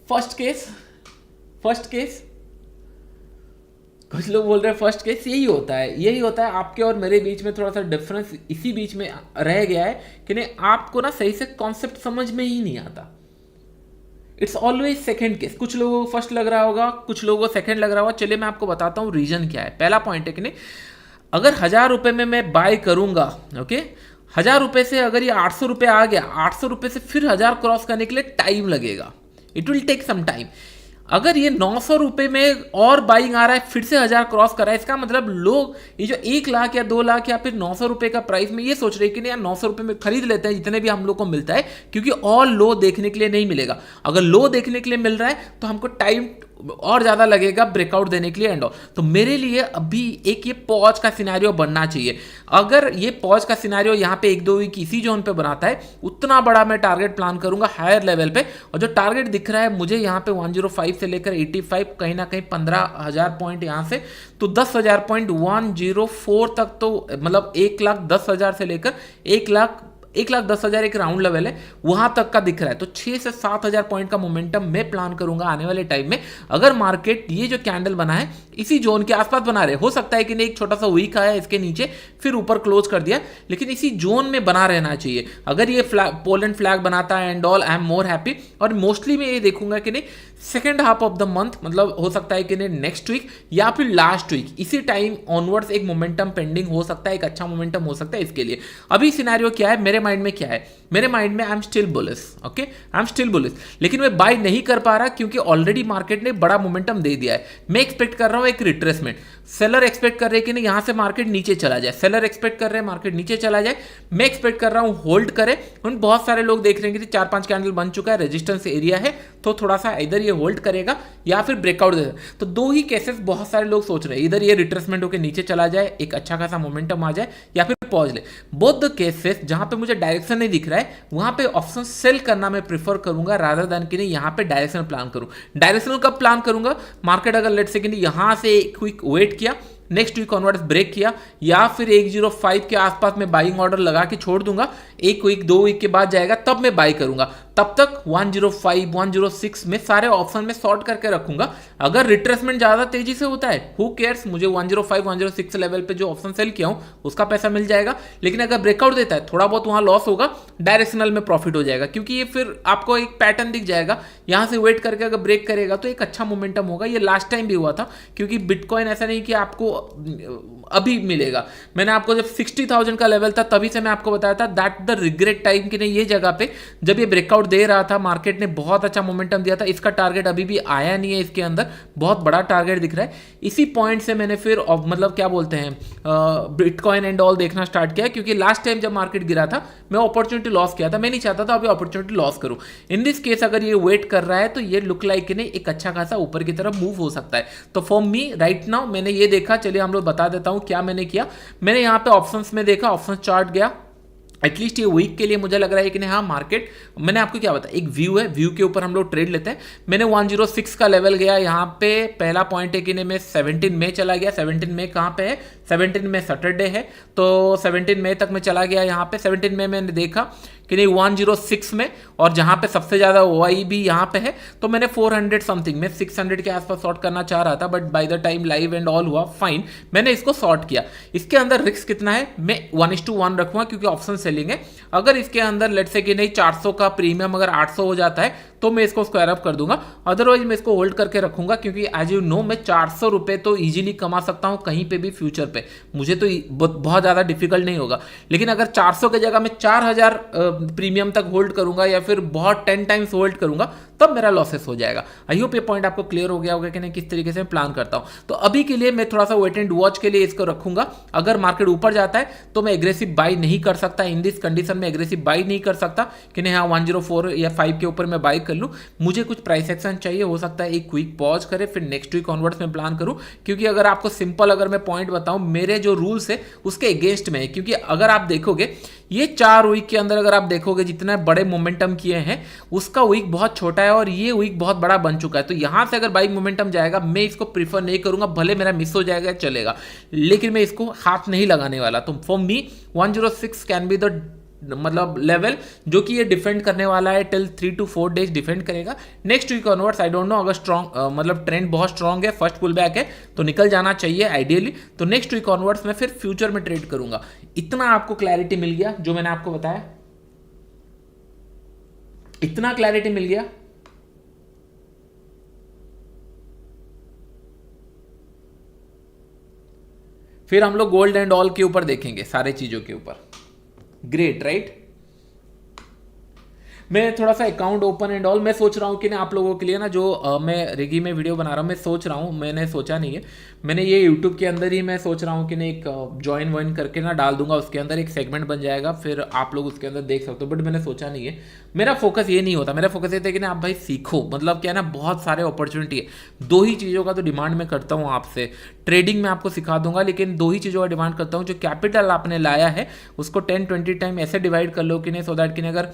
फर्स्ट केस कुछ लोग बोल रहे हैं फर्स्ट केस यही होता है आपके और मेरे बीच में थोड़ा सा डिफरेंस इसी बीच में रह गया है कि नहीं, आपको ना सही से कॉन्सेप्ट समझ में ही नहीं आता। It's always second case. कुछ लोगों को फर्स्ट लग रहा होगा, कुछ लोगों को सेकंड लग रहा होगा। चलिए मैं आपको बताता हूं रीजन क्या है। पहला पॉइंट है कि नहीं, अगर 1000 रुपए में मैं बाय करूंगा, ओके, 1000 रुपए से अगर ये 800 रुपए आ गया, 800 रुपए से फिर 1000 क्रॉस करने के लिए टाइम लगेगा, it will take some time. अगर ये 900 रुपए में और बाइंग आ रहा है, फिर से 1000 क्रॉस कर रहा है, इसका मतलब लोग ये जो 1 लाख या 2 लाख या फिर 900 रुपए का प्राइस में ये सोच रहे हैं कि नहीं यार 900 रुपए में खरीद लेते हैं जितने भी हम लोग को मिलता है, क्योंकि और लो देखने के लिए नहीं मिलेगा। अगर लो देखने के लिए मिल रहा है तो हमको टाइम और ज्यादा लगेगा ब्रेकआउट देने के लिए एंड ऑल। तो मेरे लिए अभी एक ये पॉज का सिनेरियो बनना चाहिए। अगर ये पॉज का सिनेरियो यहाँ पे 1-2 वीक इसी जोन पे बनाता है, उतना बड़ा मैं टारगेट प्लान करूंगा हायर लेवल पे। और जो टारगेट दिख रहा है मुझे यहाँ पे 105 से लेकर 85, कहीं ना कहीं 15,000 पॉइंट यहाँ से तो 10,000 पॉइंट 104 तक, तो मतलब 1,10,000 से लेकर 1,10,000 एक राउंड लेवल है, वहां तक का दिख रहा है। तो 6 से 7,000 पॉइंट का मोमेंटम मैं प्लान करूंगा आने वाले टाइम में। अगर मार्केट ये जो कैंडल बना है इसी जोन के आसपास बना रहे, हो सकता है कि नहीं एक छोटा सा वीक आया इसके नीचे फिर ऊपर क्लोज कर दिया, लेकिन इसी जोन में बना रहना चाहिए। अगर ये पोलैंड फ्लैग बनाता है and all, I am more happy. और मोस्टली मैं ये देखूंगा कि नहीं second half of the month, मतलब हो सकता है कि नहीं नेक्स्ट वीक या फिर लास्ट वीक, इसी टाइम ऑनवर्ड्स एक मोमेंटम पेंडिंग हो सकता है, एक अच्छा मोमेंटम हो सकता है इसके लिए। अभी सिनेरियो क्या है मेरे माइंड में, क्या है मेरे माइंड में, I am still bullish, okay, I am still bullish, लेकिन मैं बाय नहीं कर पा रहा क्योंकि ऑलरेडी मार्केट ने बड़ा मोमेंटम दे दिया है। मैं एक्सपेक्ट कर रहा हूं एक रिट्रेसमेंट, सेलर एक्सपेक्ट कर रहे हैं कि नहीं यहां से मार्केट नीचे चला जाए, सेलर एक्सपेक्ट कर रहे हैं मार्केट नीचे चला जाए, मैं एक्सपेक्ट कर रहा हूं होल्ड करे। उन बहुत सारे लोग देख रहे हैं कि 4-5 कैंडल बन चुका है, रेजिस्टेंस एरिया है, तो थोड़ा सा इधर ये होल्ड करेगा या फिर ब्रेकआउट देगा। तो दो ही केसेस बहुत सारे लोग सोच रहे हैं, इधर ये रिट्रेसमेंट होकर नीचे चला जाए, एक अच्छा खासा मोमेंटम आ जाए, या फिर पॉज ले। बोथ द केसेस जहां पे मुझे डायरेक्शन नहीं दिख रहा है वहां पे ऑप्शन सेल करना मैं प्रेफर करूंगा रादर देन कि नहीं यहां पे डायरेक्शनल प्लान करूं। डायरेक्शनल कब प्लान करूंगा, मार्केट अगर लेट से कि यहां से क्विक वेट किया, नेक्स्ट वीक ऑनवर्ड्स ब्रेक किया, या फिर 105 के आसपास में बाइंग ऑर्डर लगा के छोड़ दूंगा, 1 वीक 2 वीक के बाद जाएगा तब मैं बाई करूंगा। तब तक 105 106 में सारे ऑप्शन में शॉर्ट करके रखूंगा। अगर रिट्रेसमेंट ज्यादा तेजी से होता है, हु केयर्स, मुझे 105 106 लेवल पे जो ऑप्शन सेल किया हूं उसका पैसा मिल जाएगा। लेकिन अगर ब्रेकआउट देता है थोड़ा बहुत वहां लॉस होगा, डायरेक्शनल में प्रॉफिट हो जाएगा, क्योंकि ये फिर आपको एक पैटर्न दिख जाएगा। यहां से वेट करके अगर ब्रेक करेगा तो एक अच्छा मोमेंटम होगा। ये लास्ट टाइम भी हुआ था, क्योंकि बिटकॉइन ऐसा नहीं कि आपको अभी मिलेगा। मैंने आपको जब 60,000 का लेवल था तभी से मैं आपको बताया था दैट द रिग्रेट टाइम कि नहीं ये जगह पे जब ये ब्रेकआउट दे रहा था, मार्केट ने बहुत अच्छा मोमेंटम दिया था। इसका टारगेट अभी भी आया नहीं है, इसके अंदर बहुत बड़ा टारगेट दिख रहा है। इसी पॉइंट से मैंने फिर मतलब क्या बोलते हैं बिटकॉइन एंड ऑल देखना स्टार्ट किया, क्योंकि लास्ट टाइम जब मार्केट गिरा था मैं अपॉर्चुनिटी लॉस किया था। मैं नहीं चाहता था अभी अपॉर्चुनिटी लॉस करूं। इन दिस केस अगर ये वेट कर रहा है तो ये लुक लाइक कि नहीं एक अच्छा खासा ऊपर की तरफ मूव हो सकता है। तो फॉर मी राइट नाउ मैंने ये देखा, चलिए हम लोग बता देता हूं क्या मैंने किया। मैंने यहाँ पे ऑप्शंस में देखा, ऑप्शन चार्ट गया, एटलीस्ट ये वीक के लिए मुझे लग रहा है कि नहीं हाँ मार्केट, मैंने आपको क्या बताया, एक व्यू है, व्यू के ऊपर हम लोग ट्रेड लेते हैं। मैंने 106 का लेवल गया, यहाँ पे पहला पॉइंट है कि नहीं मैं 17 में चला गया। 17 में कहाँ पे है, 17 में सैटरडे है, तो 17 मई तक मैं चला गया यहाँ पे। 17 मई मैंने देखा कि नहीं 106 में, और जहाँ पे सबसे ज़्यादा OI भी यहाँ पे है, तो मैंने 400 समथिंग में 600 के आसपास शॉर्ट करना चाह रहा था, but by the time live and all हुआ फाइन, मैंने इसको शॉर्ट किया। इसके अंदर रिस्क कितना है, मैं 1:1 रखूँगा क्योंकि ऑप्शन सेलिंग है। अगर इसके अंदर लेट से कि नहीं 400 का प्रीमियम अगर 800 हो जाता है तो मैं इसको स्क्वायर अप कर दूंगा, अदरवाइज मैं इसको होल्ड करके रखूंगा, क्योंकि एज यू नो मैं 400 रुपये तो इजीली कमा सकता हूं कहीं पे भी फ्यूचर पे, मुझे तो बहुत ज़्यादा डिफिकल्ट नहीं होगा। लेकिन अगर 400 की जगह मैं 4000 प्रीमियम तक होल्ड करूंगा या फिर बहुत 10 टाइम्स होल्ड करूंगा, तब मेरा लॉसेस हो जाएगा। आई होप ये पॉइंट आपको क्लियर हो गया होगा कि नहीं, किस तरीके से मैं प्लान करता हूं। तो अभी के लिए मैं थोड़ा सा वेट एंड वॉच के लिए इसको रखूंगा। अगर मार्केट ऊपर जाता है तो मैं एग्रेसिव बाई नहीं कर सकता, इन दिस कंडीशन में एग्रेसिव बाई नहीं कर सकता कि नहीं हाँ 104 या 5 के ऊपर मैं बाई कर लूँ। मुझे कुछ प्राइस एक्शन चाहिए, हो सकता है एक क्विक पॉज करे फिर नेक्स्ट वीक ऑनवर्ड्स में प्लान करूं, क्योंकि अगर आपको सिंपल अगर मैं पॉइंट बताऊं, मेरे जो रूल्स है उसके अगेंस्ट में है। क्योंकि अगर आप देखोगे ये 4 वीक के अंदर अगर आप देखोगे जितने बड़े मोमेंटम किए हैं उसका वीक बहुत छोटा है और ये वीक बहुत बड़ा बन चुका है। तो यहां से अगर बाइक मोमेंटम जाएगा मैं इसको प्रीफर नहीं करूंगा, भले मेरा मिस हो जाएगा चलेगा, लेकिन मैं इसको हाथ नहीं लगाने वाला। तो for me 106 can be the मतलब लेवल जो कि ये डिफेंड करने वाला है टिल 3 to 4 डेज डिफेंड करेगा। Next week onwards I don't know, अगर स्ट्रॉन्ग मतलब ट्रेंड बहुत स्ट्रॉन्ग है, फर्स्ट पुल बैक है तो निकल जाना चाहिए आइडियली। तो नेक्स्ट वीक ऑनवर्ड्स मैं फिर फ्यूचर में ट्रेड करूंगा। इतना आपको क्लैरिटी मिल गया जो मैंने आपको बताया, इतना क्लैरिटी मिल गया। फिर हम लोग गोल्ड एंड ऑल के ऊपर देखेंगे, सारे चीजों के ऊपर। Great right. मैं थोड़ा सा अकाउंट ओपन एंड ऑल मैं सोच रहा हूँ कि ना आप लोगों के लिए ना जो मैं रेगी में वीडियो बना रहा हूँ, मैं सोच रहा हूँ, मैंने सोचा नहीं है, मैंने ये यूट्यूब के अंदर ही मैं सोच रहा हूँ कि ना एक ज्वाइन वाइन करके ना डाल दूंगा, उसके अंदर एक सेगमेंट बन जाएगा, फिर आप लोग उसके अंदर देख सकते हो। बट मैंने सोचा नहीं है, मेरा फोकस ये नहीं होता, मेरा फोकस ये था कि ना आप भाई सीखो, मतलब क्या है ना बहुत सारे अपॉर्चुनिटी है। 2 ही चीज़ों का तो डिमांड मैं करता हूँ आपसे, ट्रेडिंग में आपको सिखा दूंगा, लेकिन 2 ही चीज़ों का डिमांड करता हूँ। जो कैपिटल आपने लाया है उसको 10-20 टाइम ऐसे डिवाइड कर लो कि नहीं, सो दैट कि नहीं अगर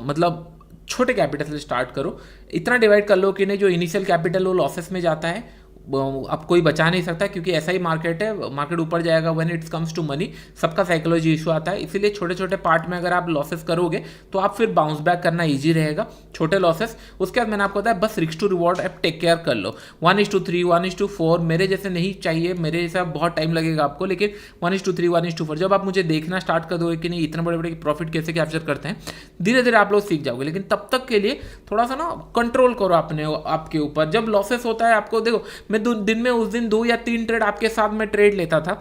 मतलब छोटे कैपिटल से स्टार्ट करो, इतना डिवाइड कर लो कि नहीं जो इनिशियल कैपिटल वो लॉसेस में जाता है, अब कोई बचा नहीं सकता, क्योंकि ऐसा ही मार्केट है, मार्केट ऊपर जाएगा when it's comes to money, सबका साइकोलॉजी इशू आता है। इसीलिए छोटे छोटे पार्ट में अगर आप लॉसेस करोगे तो आप फिर बाउंस बैक करना ईजी रहेगा, छोटे लॉसेस। उसके बाद मैंने आपको बताया बस रिस्क टू रिवॉर्ड आप टेक केयर कर लो, 1:3 1:4 मेरे जैसे नहीं चाहिए, मेरे जैसा बहुत टाइम लगेगा आपको, लेकिन 1:3 1:4 जब आप मुझे देखना स्टार्ट कर दोगे कि नहीं इतने बड़े बड़े प्रॉफिट कैसे कैप्चर करते हैं, धीरे धीरे आप लोग सीख जाओगे। लेकिन तब तक के लिए थोड़ा सा ना कंट्रोल करो अपने आपके ऊपर। जब लॉसेस होता है आपको देखो, मैं दिन में उस दिन 2 या 3 ट्रेड आपके साथ में ट्रेड लेता था,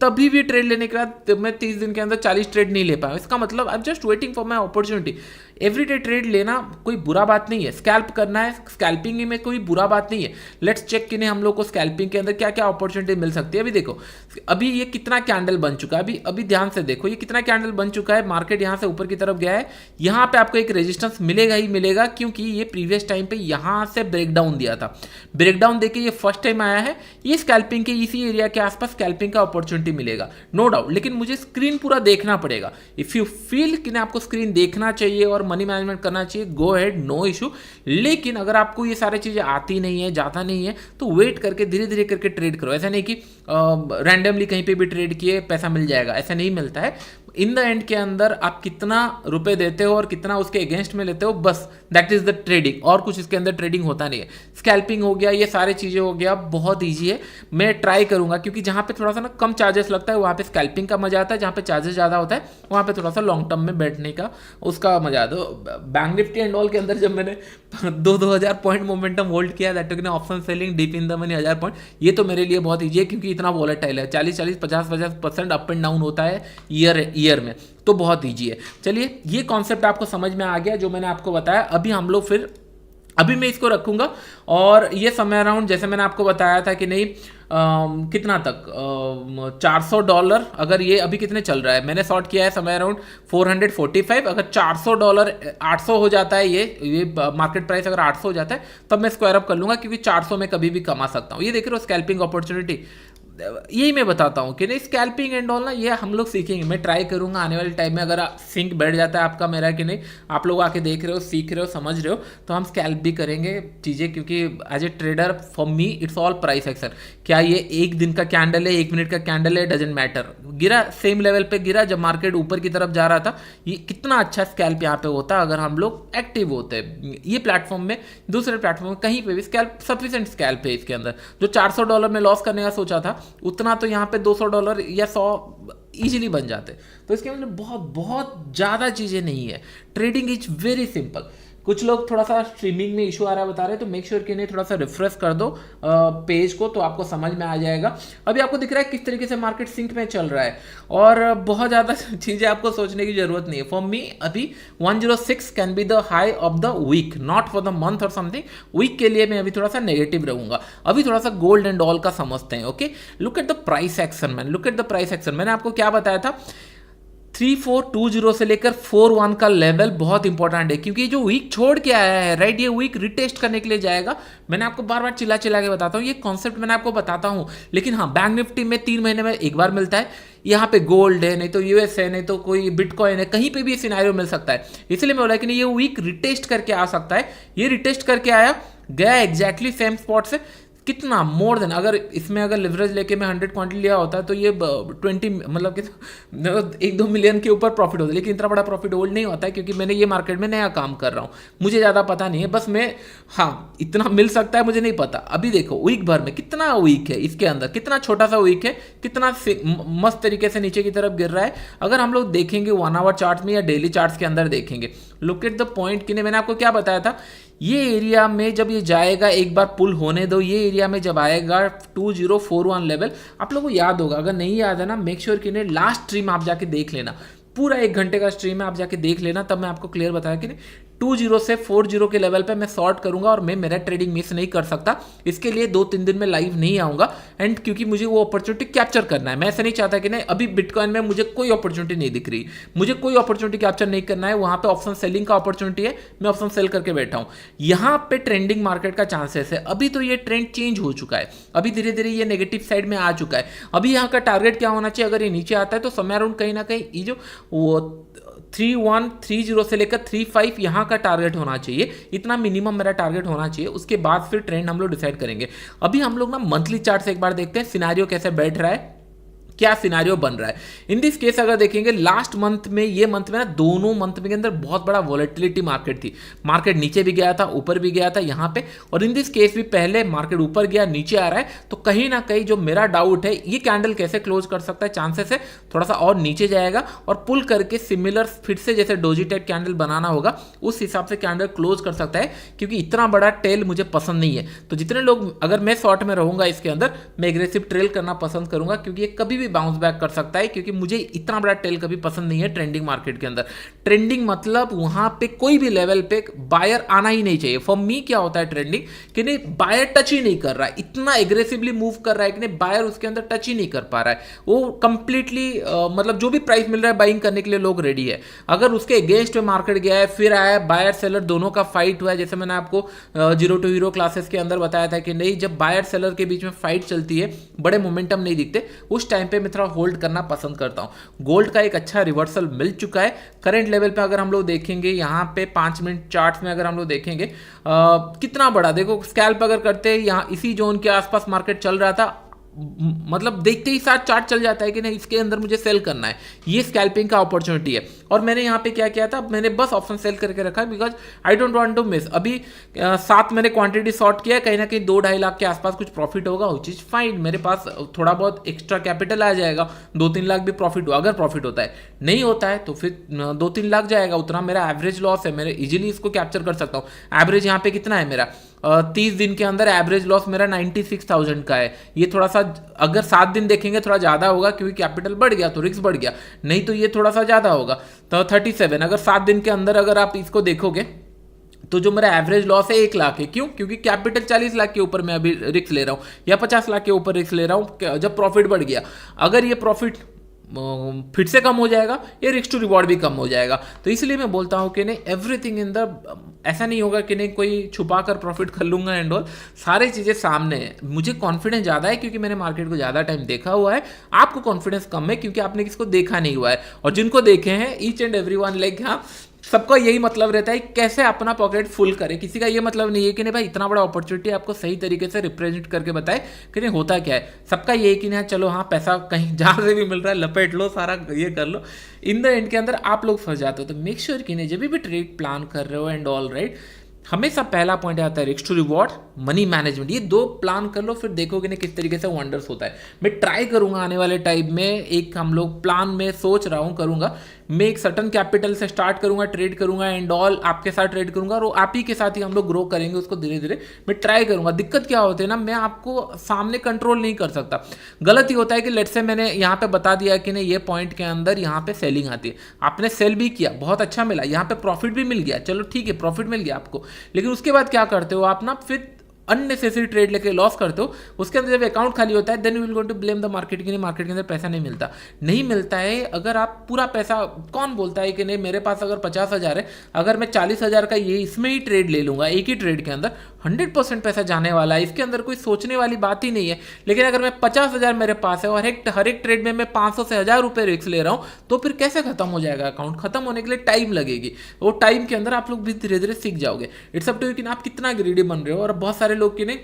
तभी भी ट्रेड लेने के बाद मैं 30 दिन के अंदर 40 ट्रेड नहीं ले पाया। इसका मतलब I am just waiting for my opportunity. Everyday trade लेना कोई बुरा बात नहीं है, स्कैल्प करना है, स्कैल्पिंग में कोई बुरा बात नहीं है। लेट्स चेक कि नहीं हम लोग को स्कैल्पिंग के अंदर क्या क्या अपॉर्चुनिटी मिल सकती है। अभी देखो अभी ये कितना कैंडल बन चुका है, अभी ध्यान से देखो ये कितना कैंडल बन चुका है, मार्केट यहाँ से ऊपर की तरफ गया है, यहाँ पे आपको एक रेजिस्टेंस मिलेगा ही मिलेगा, क्योंकि ये प्रीवियस टाइम पे यहाँ से ब्रेकडाउन दिया था, ब्रेकडाउन देके ये फर्स्ट टाइम आया है, ये स्कैल्पिंग के इसी एरिया के आसपास स्कैल्पिंग का अपॉर्चुनिटी मिलेगा नो डाउट। लेकिन मुझे स्क्रीन पूरा देखना पड़ेगा। इफ यू फील कि ना आपको स्क्रीन देखना चाहिए और मनी मैनेजमेंट करना चाहिए, गो हेड, नो इशू। लेकिन अगर आपको ये सारी चीजें आती नहीं है, जाता नहीं है, तो वेट करके धीरे धीरे करके ट्रेड करो। ऐसा नहीं कि रैंडमली कहीं पे भी ट्रेड किए पैसा मिल जाएगा, ऐसा नहीं मिलता है। इन द एंड के अंदर आप कितना रुपए देते हो और कितना उसके अगेंस्ट में लेते हो, बस दैट इज द ट्रेडिंग, और कुछ इसके अंदर ट्रेडिंग होता नहीं है। स्कैल्पिंग हो गया, ये सारे चीजें हो गया, बहुत ईजी है। मैं ट्राई करूंगा, क्योंकि जहां पे थोड़ा सा ना कम चार्जेस लगता है वहां पे स्कैल्पिंग का मजा आता है, जहां पे चार्जेस ज्यादा होता है वहां पे थोड़ा सा लॉन्ग टर्म में बैठने का उसका मजा आता है। बैंक निफ्टी एंड ऑल के अंदर जब मैंने 2,000 पॉइंट मोमेंटम होल्ड किया, that too option selling deep in the money 1000 point, ये तो मेरे लिए बहुत ईजी है, क्योंकि इतना वॉलेटाइल है, 40-40 50% अप एंड डाउन होता है ईयर में, तो बहुत ईजी है। चलिए ये कॉन्सेप्ट आपको समझ में आ गया जो मैंने आपको बताया। अभी हम लोग फिर अभी मैं इसको रखूंगा, और ये समय अराउंड जैसे मैंने आपको बताया था कि नहीं कितना तक $400, अगर ये अभी कितने चल रहा है, मैंने शॉर्ट किया है समय अराउंड 445। अगर $400 800 हो जाता है, ये मार्केट प्राइस अगर 800 हो जाता है, तब मैं स्क्वायर अप कर लूंगा, क्योंकि 400 में कभी भी कमा सकता हूँ। ये देख रहे हो स्कैल्पिंग अपॉर्चुनिटी, यही मैं बताता हूँ कि नहीं स्कैल्पिंग एंड ऑल ना ये हम लोग सीखेंगे, मैं ट्राई करूँगा आने वाले टाइम में, अगर सिंक बैठ जाता है आपका मेरा कि नहीं, आप लोग आके देख रहे हो, सीख रहे हो, समझ रहे हो, तो हम स्कैल्प भी करेंगे चीज़ें, क्योंकि as a trader for me it's all price action. क्या ये एक दिन का कैंडल है, एक मिनट का कैंडल है, डजेंट मैटर, गिरा सेम लेवल पे गिरा, जब मार्केट ऊपर की तरफ जा रहा था, ये कितना अच्छा स्कैल्प यहाँ पे होता अगर हम लोग एक्टिव होते। ये प्लेटफॉर्म में, दूसरे प्लेटफॉर्म में कहीं पे भी स्कैल्प सफिशिएंट स्कैल्प है इसके अंदर। जो $400 में लॉस करने का सोचा था उतना तो यहाँ पे $200 या 100 इजीली बन जाते। तो इसके अंदर बहुत बहुत ज़्यादा चीज़ें नहीं है, ट्रेडिंग इज वेरी सिंपल। कुछ लोग थोड़ा सा स्ट्रीमिंग में इशू आ रहा है बता रहे हैं, तो मेक श्योर कि नहीं थोड़ा सा रिफ्रेश कर दो पेज को, तो आपको समझ में आ जाएगा। अभी आपको दिख रहा है किस तरीके से मार्केट सिंक में चल रहा है, और बहुत ज़्यादा चीज़ें आपको सोचने की जरूरत नहीं है। फॉर मी अभी 106 can be the high of the week, not for the month और समथिंग। वीक के लिए मैं अभी थोड़ा सा नेगेटिव रहूंगा। अभी थोड़ा सा गोल्ड एंड ऑल का समझते हैं। Okay, look at the price action man, look at the price action. मैंने आपको क्या बताया था, 3420 से लेकर 41 का लेवल बहुत इंपॉर्टेंट है, क्योंकि जो वीक छोड़ के आया है राइट, ये वीक रिटेस्ट करने के लिए जाएगा। मैंने आपको बार बार चिल्ला चिल्ला के बताता हूँ, ये कॉन्सेप्ट मैंने आपको बताता हूँ। लेकिन हाँ, बैंक निफ्टी में 3 महीने में एक बार मिलता है, यहाँ पे गोल्ड है, नहीं तो यूएस है, नहीं तो कोई बिटकॉइन है, कहीं पे भी ये सिनेरियो मिल सकता है। इसलिए मैं बोला कि नहीं, ये वीक रिटेस्ट करके आ सकता है। ये रिटेस्ट करके आया, गया एग्जैक्टली सेम स्पॉट से, कितना मोर देन, अगर इसमें अगर लिवरेज लेके मैं 100 क्वांटिटी लिया होता है तो ये 20 मतलब कि 1-2 मिलियन के ऊपर प्रॉफिट होता है। लेकिन इतना बड़ा प्रॉफिट होल्ड नहीं होता है, क्योंकि मैंने ये मार्केट में नया काम कर रहा हूँ, मुझे ज़्यादा पता नहीं है। बस मैं, हाँ इतना मिल सकता है मुझे नहीं पता। अभी देखो वीक भर में कितना वीक है, इसके अंदर कितना छोटा सा वीक है, कितना मस्त तरीके से नीचे की तरफ गिर रहा है। अगर हम लोग देखेंगे 1 आवर चार्ट में या डेली चार्ट के अंदर देखेंगे, लुक एट द पॉइंट कि मैंने आपको क्या बताया था, ये एरिया में जब ये जाएगा, एक बार पुल होने दो, ये एरिया में जब आएगा 2041 लेवल, आप लोगों को याद होगा, अगर नहीं याद है ना, मेक श्योर कि नहीं लास्ट स्ट्रीम आप जाके देख लेना, पूरा 1 घंटे का स्ट्रीम है, आप जाके देख लेना, तब मैं आपको क्लियर बताया कि नहीं 20 से 40 के लेवल पे मैं शॉर्ट करूंगा, और मैं मेरा ट्रेडिंग मिस नहीं कर सकता। इसके लिए 2-3 दिन में लाइव नहीं आऊंगा, एंड क्योंकि मुझे वो अपॉर्चुनिटी कैप्चर करना है। मैं ऐसा नहीं चाहता कि नहीं, अभी बिटकॉइन में मुझे कोई अपॉर्चुनिटी नहीं दिख रही, मुझे कोई अपॉर्चुनिटी कैप्चर नहीं करना है। वहां पे ऑप्शन सेलिंग का अपॉर्चुनिटी है, मैं ऑप्शन सेल करके बैठा हूं। यहां पे ट्रेंडिंग मार्केट का चांसेस है। अभी तो ये ट्रेंड चेंज हो चुका है, अभी धीरे धीरे ये नेगेटिव साइड में आ चुका है। अभी यहाँ का टारगेट क्या होना चाहिए, अगर ये नीचे आता है तो समय अराउंड कहीं ना कहीं ये जो वो 3130 से लेकर 35 यहाँ का टारगेट होना चाहिए। इतना मिनिमम मेरा टारगेट होना चाहिए। उसके बाद फिर ट्रेंड हम लोग डिसाइड करेंगे। अभी हम लोग ना मंथली चार्ट से एक बार देखते हैं सिनारियो कैसे बैठ रहा है, क्या सिनारियो बन रहा है। इन दिस केस अगर देखेंगे लास्ट मंथ में, ये मंथ में ना, दोनों मंथ के अंदर बहुत बड़ा वॉलेटिलिटी मार्केट थी। मार्केट नीचे भी गया था, ऊपर भी गया था यहाँ पे, और इन दिस केस भी पहले मार्केट ऊपर गया, नीचे आ रहा है। तो कहीं ना कहीं जो मेरा डाउट है, ये कैंडल कैसे क्लोज कर सकता है, चांसेस है थोड़ा सा और नीचे जाएगा और पुल करके सिमिलर फिर से जैसे डोजी टाइप कैंडल बनाना होगा, उस हिसाब से कैंडल क्लोज कर सकता है। क्योंकि इतना बड़ा टेल मुझे पसंद नहीं है। तो जितने लोग, अगर मैं शॉर्ट में रहूंगा इसके अंदर, मैं एग्रेसिव ट्रेल करना पसंद करूंगा, क्योंकि ये कभी भी बाउंस बैक कर सकता है। क्योंकि मुझे इतना बड़ा टेल कभी पसंद नहीं है ट्रेंडिंग मार्केट के अंदर। ट्रेंडिंग मतलब वहां पे कोई भी लेवल पे बायर आना ही नहीं चाहिए। फॉर मी क्या होता है ट्रेंडिंग, कि नहीं बायर टच ही नहीं कर रहा है, इतना एग्रेसिवली मूव कर रहा है कि नहीं बायर उसके अंदर टच ही नहीं कर पा रहा है। वो कंप्लीटली मतलब जो भी प्राइस मिल रहा है बाइंग करने के लिए लोग रेडी है। अगर उसके अगेंस्ट में मार्केट गया है, फिर आया बायर सेलर दोनों का फाइट हुआ है, जैसे मैंने आपको 0 to हीरो क्लासेस के अंदर बताया था कि नहीं, जब बायर सेलर के बीच में फाइट चलती है, बड़े मोमेंटम नहीं दिखते, उस टाइम पे मैं थोड़ा होल्ड करना पसंद करता हूं। गोल्ड का एक अच्छा रिवर्सल मिल चुका है करंट लेवल पे। अगर हम लोग देखेंगे यहाँ पे 5 मिनट चार्ट में, अगर हम लोग देखेंगे कितना बड़ा, देखो स्कैल्प अगर करते हैं, यहाँ इसी जोन के आसपास मार्केट चल रहा था, मतलब देखते ही साथ चार्ट चल जाता है कि नहीं इसके अंदर मुझे सेल करना है, ये स्कैल्पिंग का अपॉर्चुनिटी है। और मैंने यहाँ पे क्या किया था, मैंने बस ऑप्शन सेल करके रखा है, because I don't want to miss. अभी 7 मैंने क्वांटिटी शॉर्ट किया, कहीं ना कहीं 2-2.5 लाख के आसपास कुछ प्रॉफिट होगा, विच इज फाइन। मेरे पास थोड़ा बहुत एक्स्ट्रा कैपिटल आ जाएगा, 2-3 लाख भी प्रॉफिट हो, अगर प्रॉफिट होता है। नहीं होता है तो फिर 2-3 लाख जाएगा, उतना मेरा एवरेज लॉस है। मेरे इजीली इसको कैप्चर कर सकता हूँ। एवरेज यहाँ पे कितना है मेरा, 30 दिन के अंदर एवरेज लॉस मेरा 96,000 का है। ये थोड़ा सा, अगर 7 दिन देखेंगे थोड़ा ज़्यादा होगा, क्योंकि कैपिटल बढ़ गया तो रिस्क बढ़ गया, नहीं तो ये थोड़ा सा ज़्यादा होगा। तो 37, अगर 7 दिन के अंदर अगर आप इसको देखोगे तो जो मेरा एवरेज लॉस है 1 लाख है। क्यों? क्योंकि कैपिटल 40 लाख के ऊपर मैं अभी रिस्क ले रहा हूँ, या 50 लाख के ऊपर रिस्क ले रहा हूँ। जब प्रॉफिट बढ़ गया, अगर ये प्रॉफिट फिर से कम हो जाएगा, ये रिस्क टू रिवॉर्ड भी कम हो जाएगा। तो इसलिए मैं बोलता हूँ कि नहीं, एवरीथिंग इन द ऐसा नहीं होगा कि नहीं कोई छुपा कर प्रॉफिट कर लूंगा एंड ऑल, सारी चीज़ें सामने है। मुझे कॉन्फिडेंस ज़्यादा है क्योंकि मैंने मार्केट को ज़्यादा टाइम देखा हुआ है, आपको कॉन्फिडेंस कम है क्योंकि आपने किसको देखा नहीं हुआ है। और जिनको देखे हैं each and every one like, हाँ सबका यही मतलब रहता है कैसे अपना पॉकेट फुल करे। किसी का ये मतलब नहीं है कि नहीं भाई इतना बड़ा अपॉर्चुनिटी आपको सही तरीके से रिप्रेजेंट करके बताए कि नहीं होता क्या है। सबका ये है कि नहीं चलो हाँ पैसा कहीं जहाँ से भी मिल रहा है लपेट लो, सारा ये कर लो। इन द एंड के अंदर आप लोग फंस जाते हो। तो मेक श्योर कि नहीं जब भी ट्रेड प्लान कर रहे हो एंड ऑल राइट, हमेशा पहला पॉइंट आता है risk to reward, money management. ये दो प्लान कर लो, फिर देखोगे ना किस तरीके से वंडर्स होता है। मैं ट्राई करूंगा आने वाले टाइम में, एक हम लोग प्लान में सोच रहा हूँ करूंगा, मैं एक सर्टन कैपिटल से स्टार्ट करूंगा, ट्रेड करूंगा एंड ऑल, आपके साथ ट्रेड करूंगा और आप ही के साथ ही हम लोग ग्रो करेंगे उसको धीरे धीरे। मैं ट्राई करूंगा। दिक्कत क्या होती है ना, मैं आपको सामने कंट्रोल नहीं कर सकता। गलत ही होता है कि लेट्स से मैंने यहाँ पे बता दिया कि नहीं ये पॉइंट के अंदर यहाँ पे सेलिंग आती है, आपने सेल भी किया, बहुत अच्छा मिला, यहाँ पे प्रॉफिट भी मिल गया, चलो ठीक है प्रॉफिट मिल गया आपको, लेकिन उसके बाद क्या करते हो आप ना, फिर अननेसेसरी ट्रेड लेके लॉस करते हो। उसके अंदर जब अकाउंट खाली होता है then you will going to blame the market कि नहीं मार्केट के अंदर पैसा नहीं मिलता। नहीं मिलता है। अगर आप पूरा पैसा, कौन बोलता है कि नहीं मेरे पास अगर 50,000 है, अगर मैं 40,000 का ये इसमें ही ट्रेड ले लूंगा, एक ही ट्रेड के अंदर 100% पैसा जाने वाला है, इसके अंदर कोई सोचने वाली बात ही नहीं है। लेकिन अगर मैं 50,000 मेरे पास है और हर एक ट्रेड में मैं 500 से 1,000 रुपये रिस्क ले रहा हूँ, तो फिर कैसे खत्म हो जाएगा अकाउंट? खत्म होने के लिए टाइम लगेगी। वो टाइम के अंदर आप लोग भी धीरे धीरे सीख जाओगे। इट्स अप टू यू कि आप कितना ग्रीडी बन रहे हो। और बहुत सारे लोग की नहीं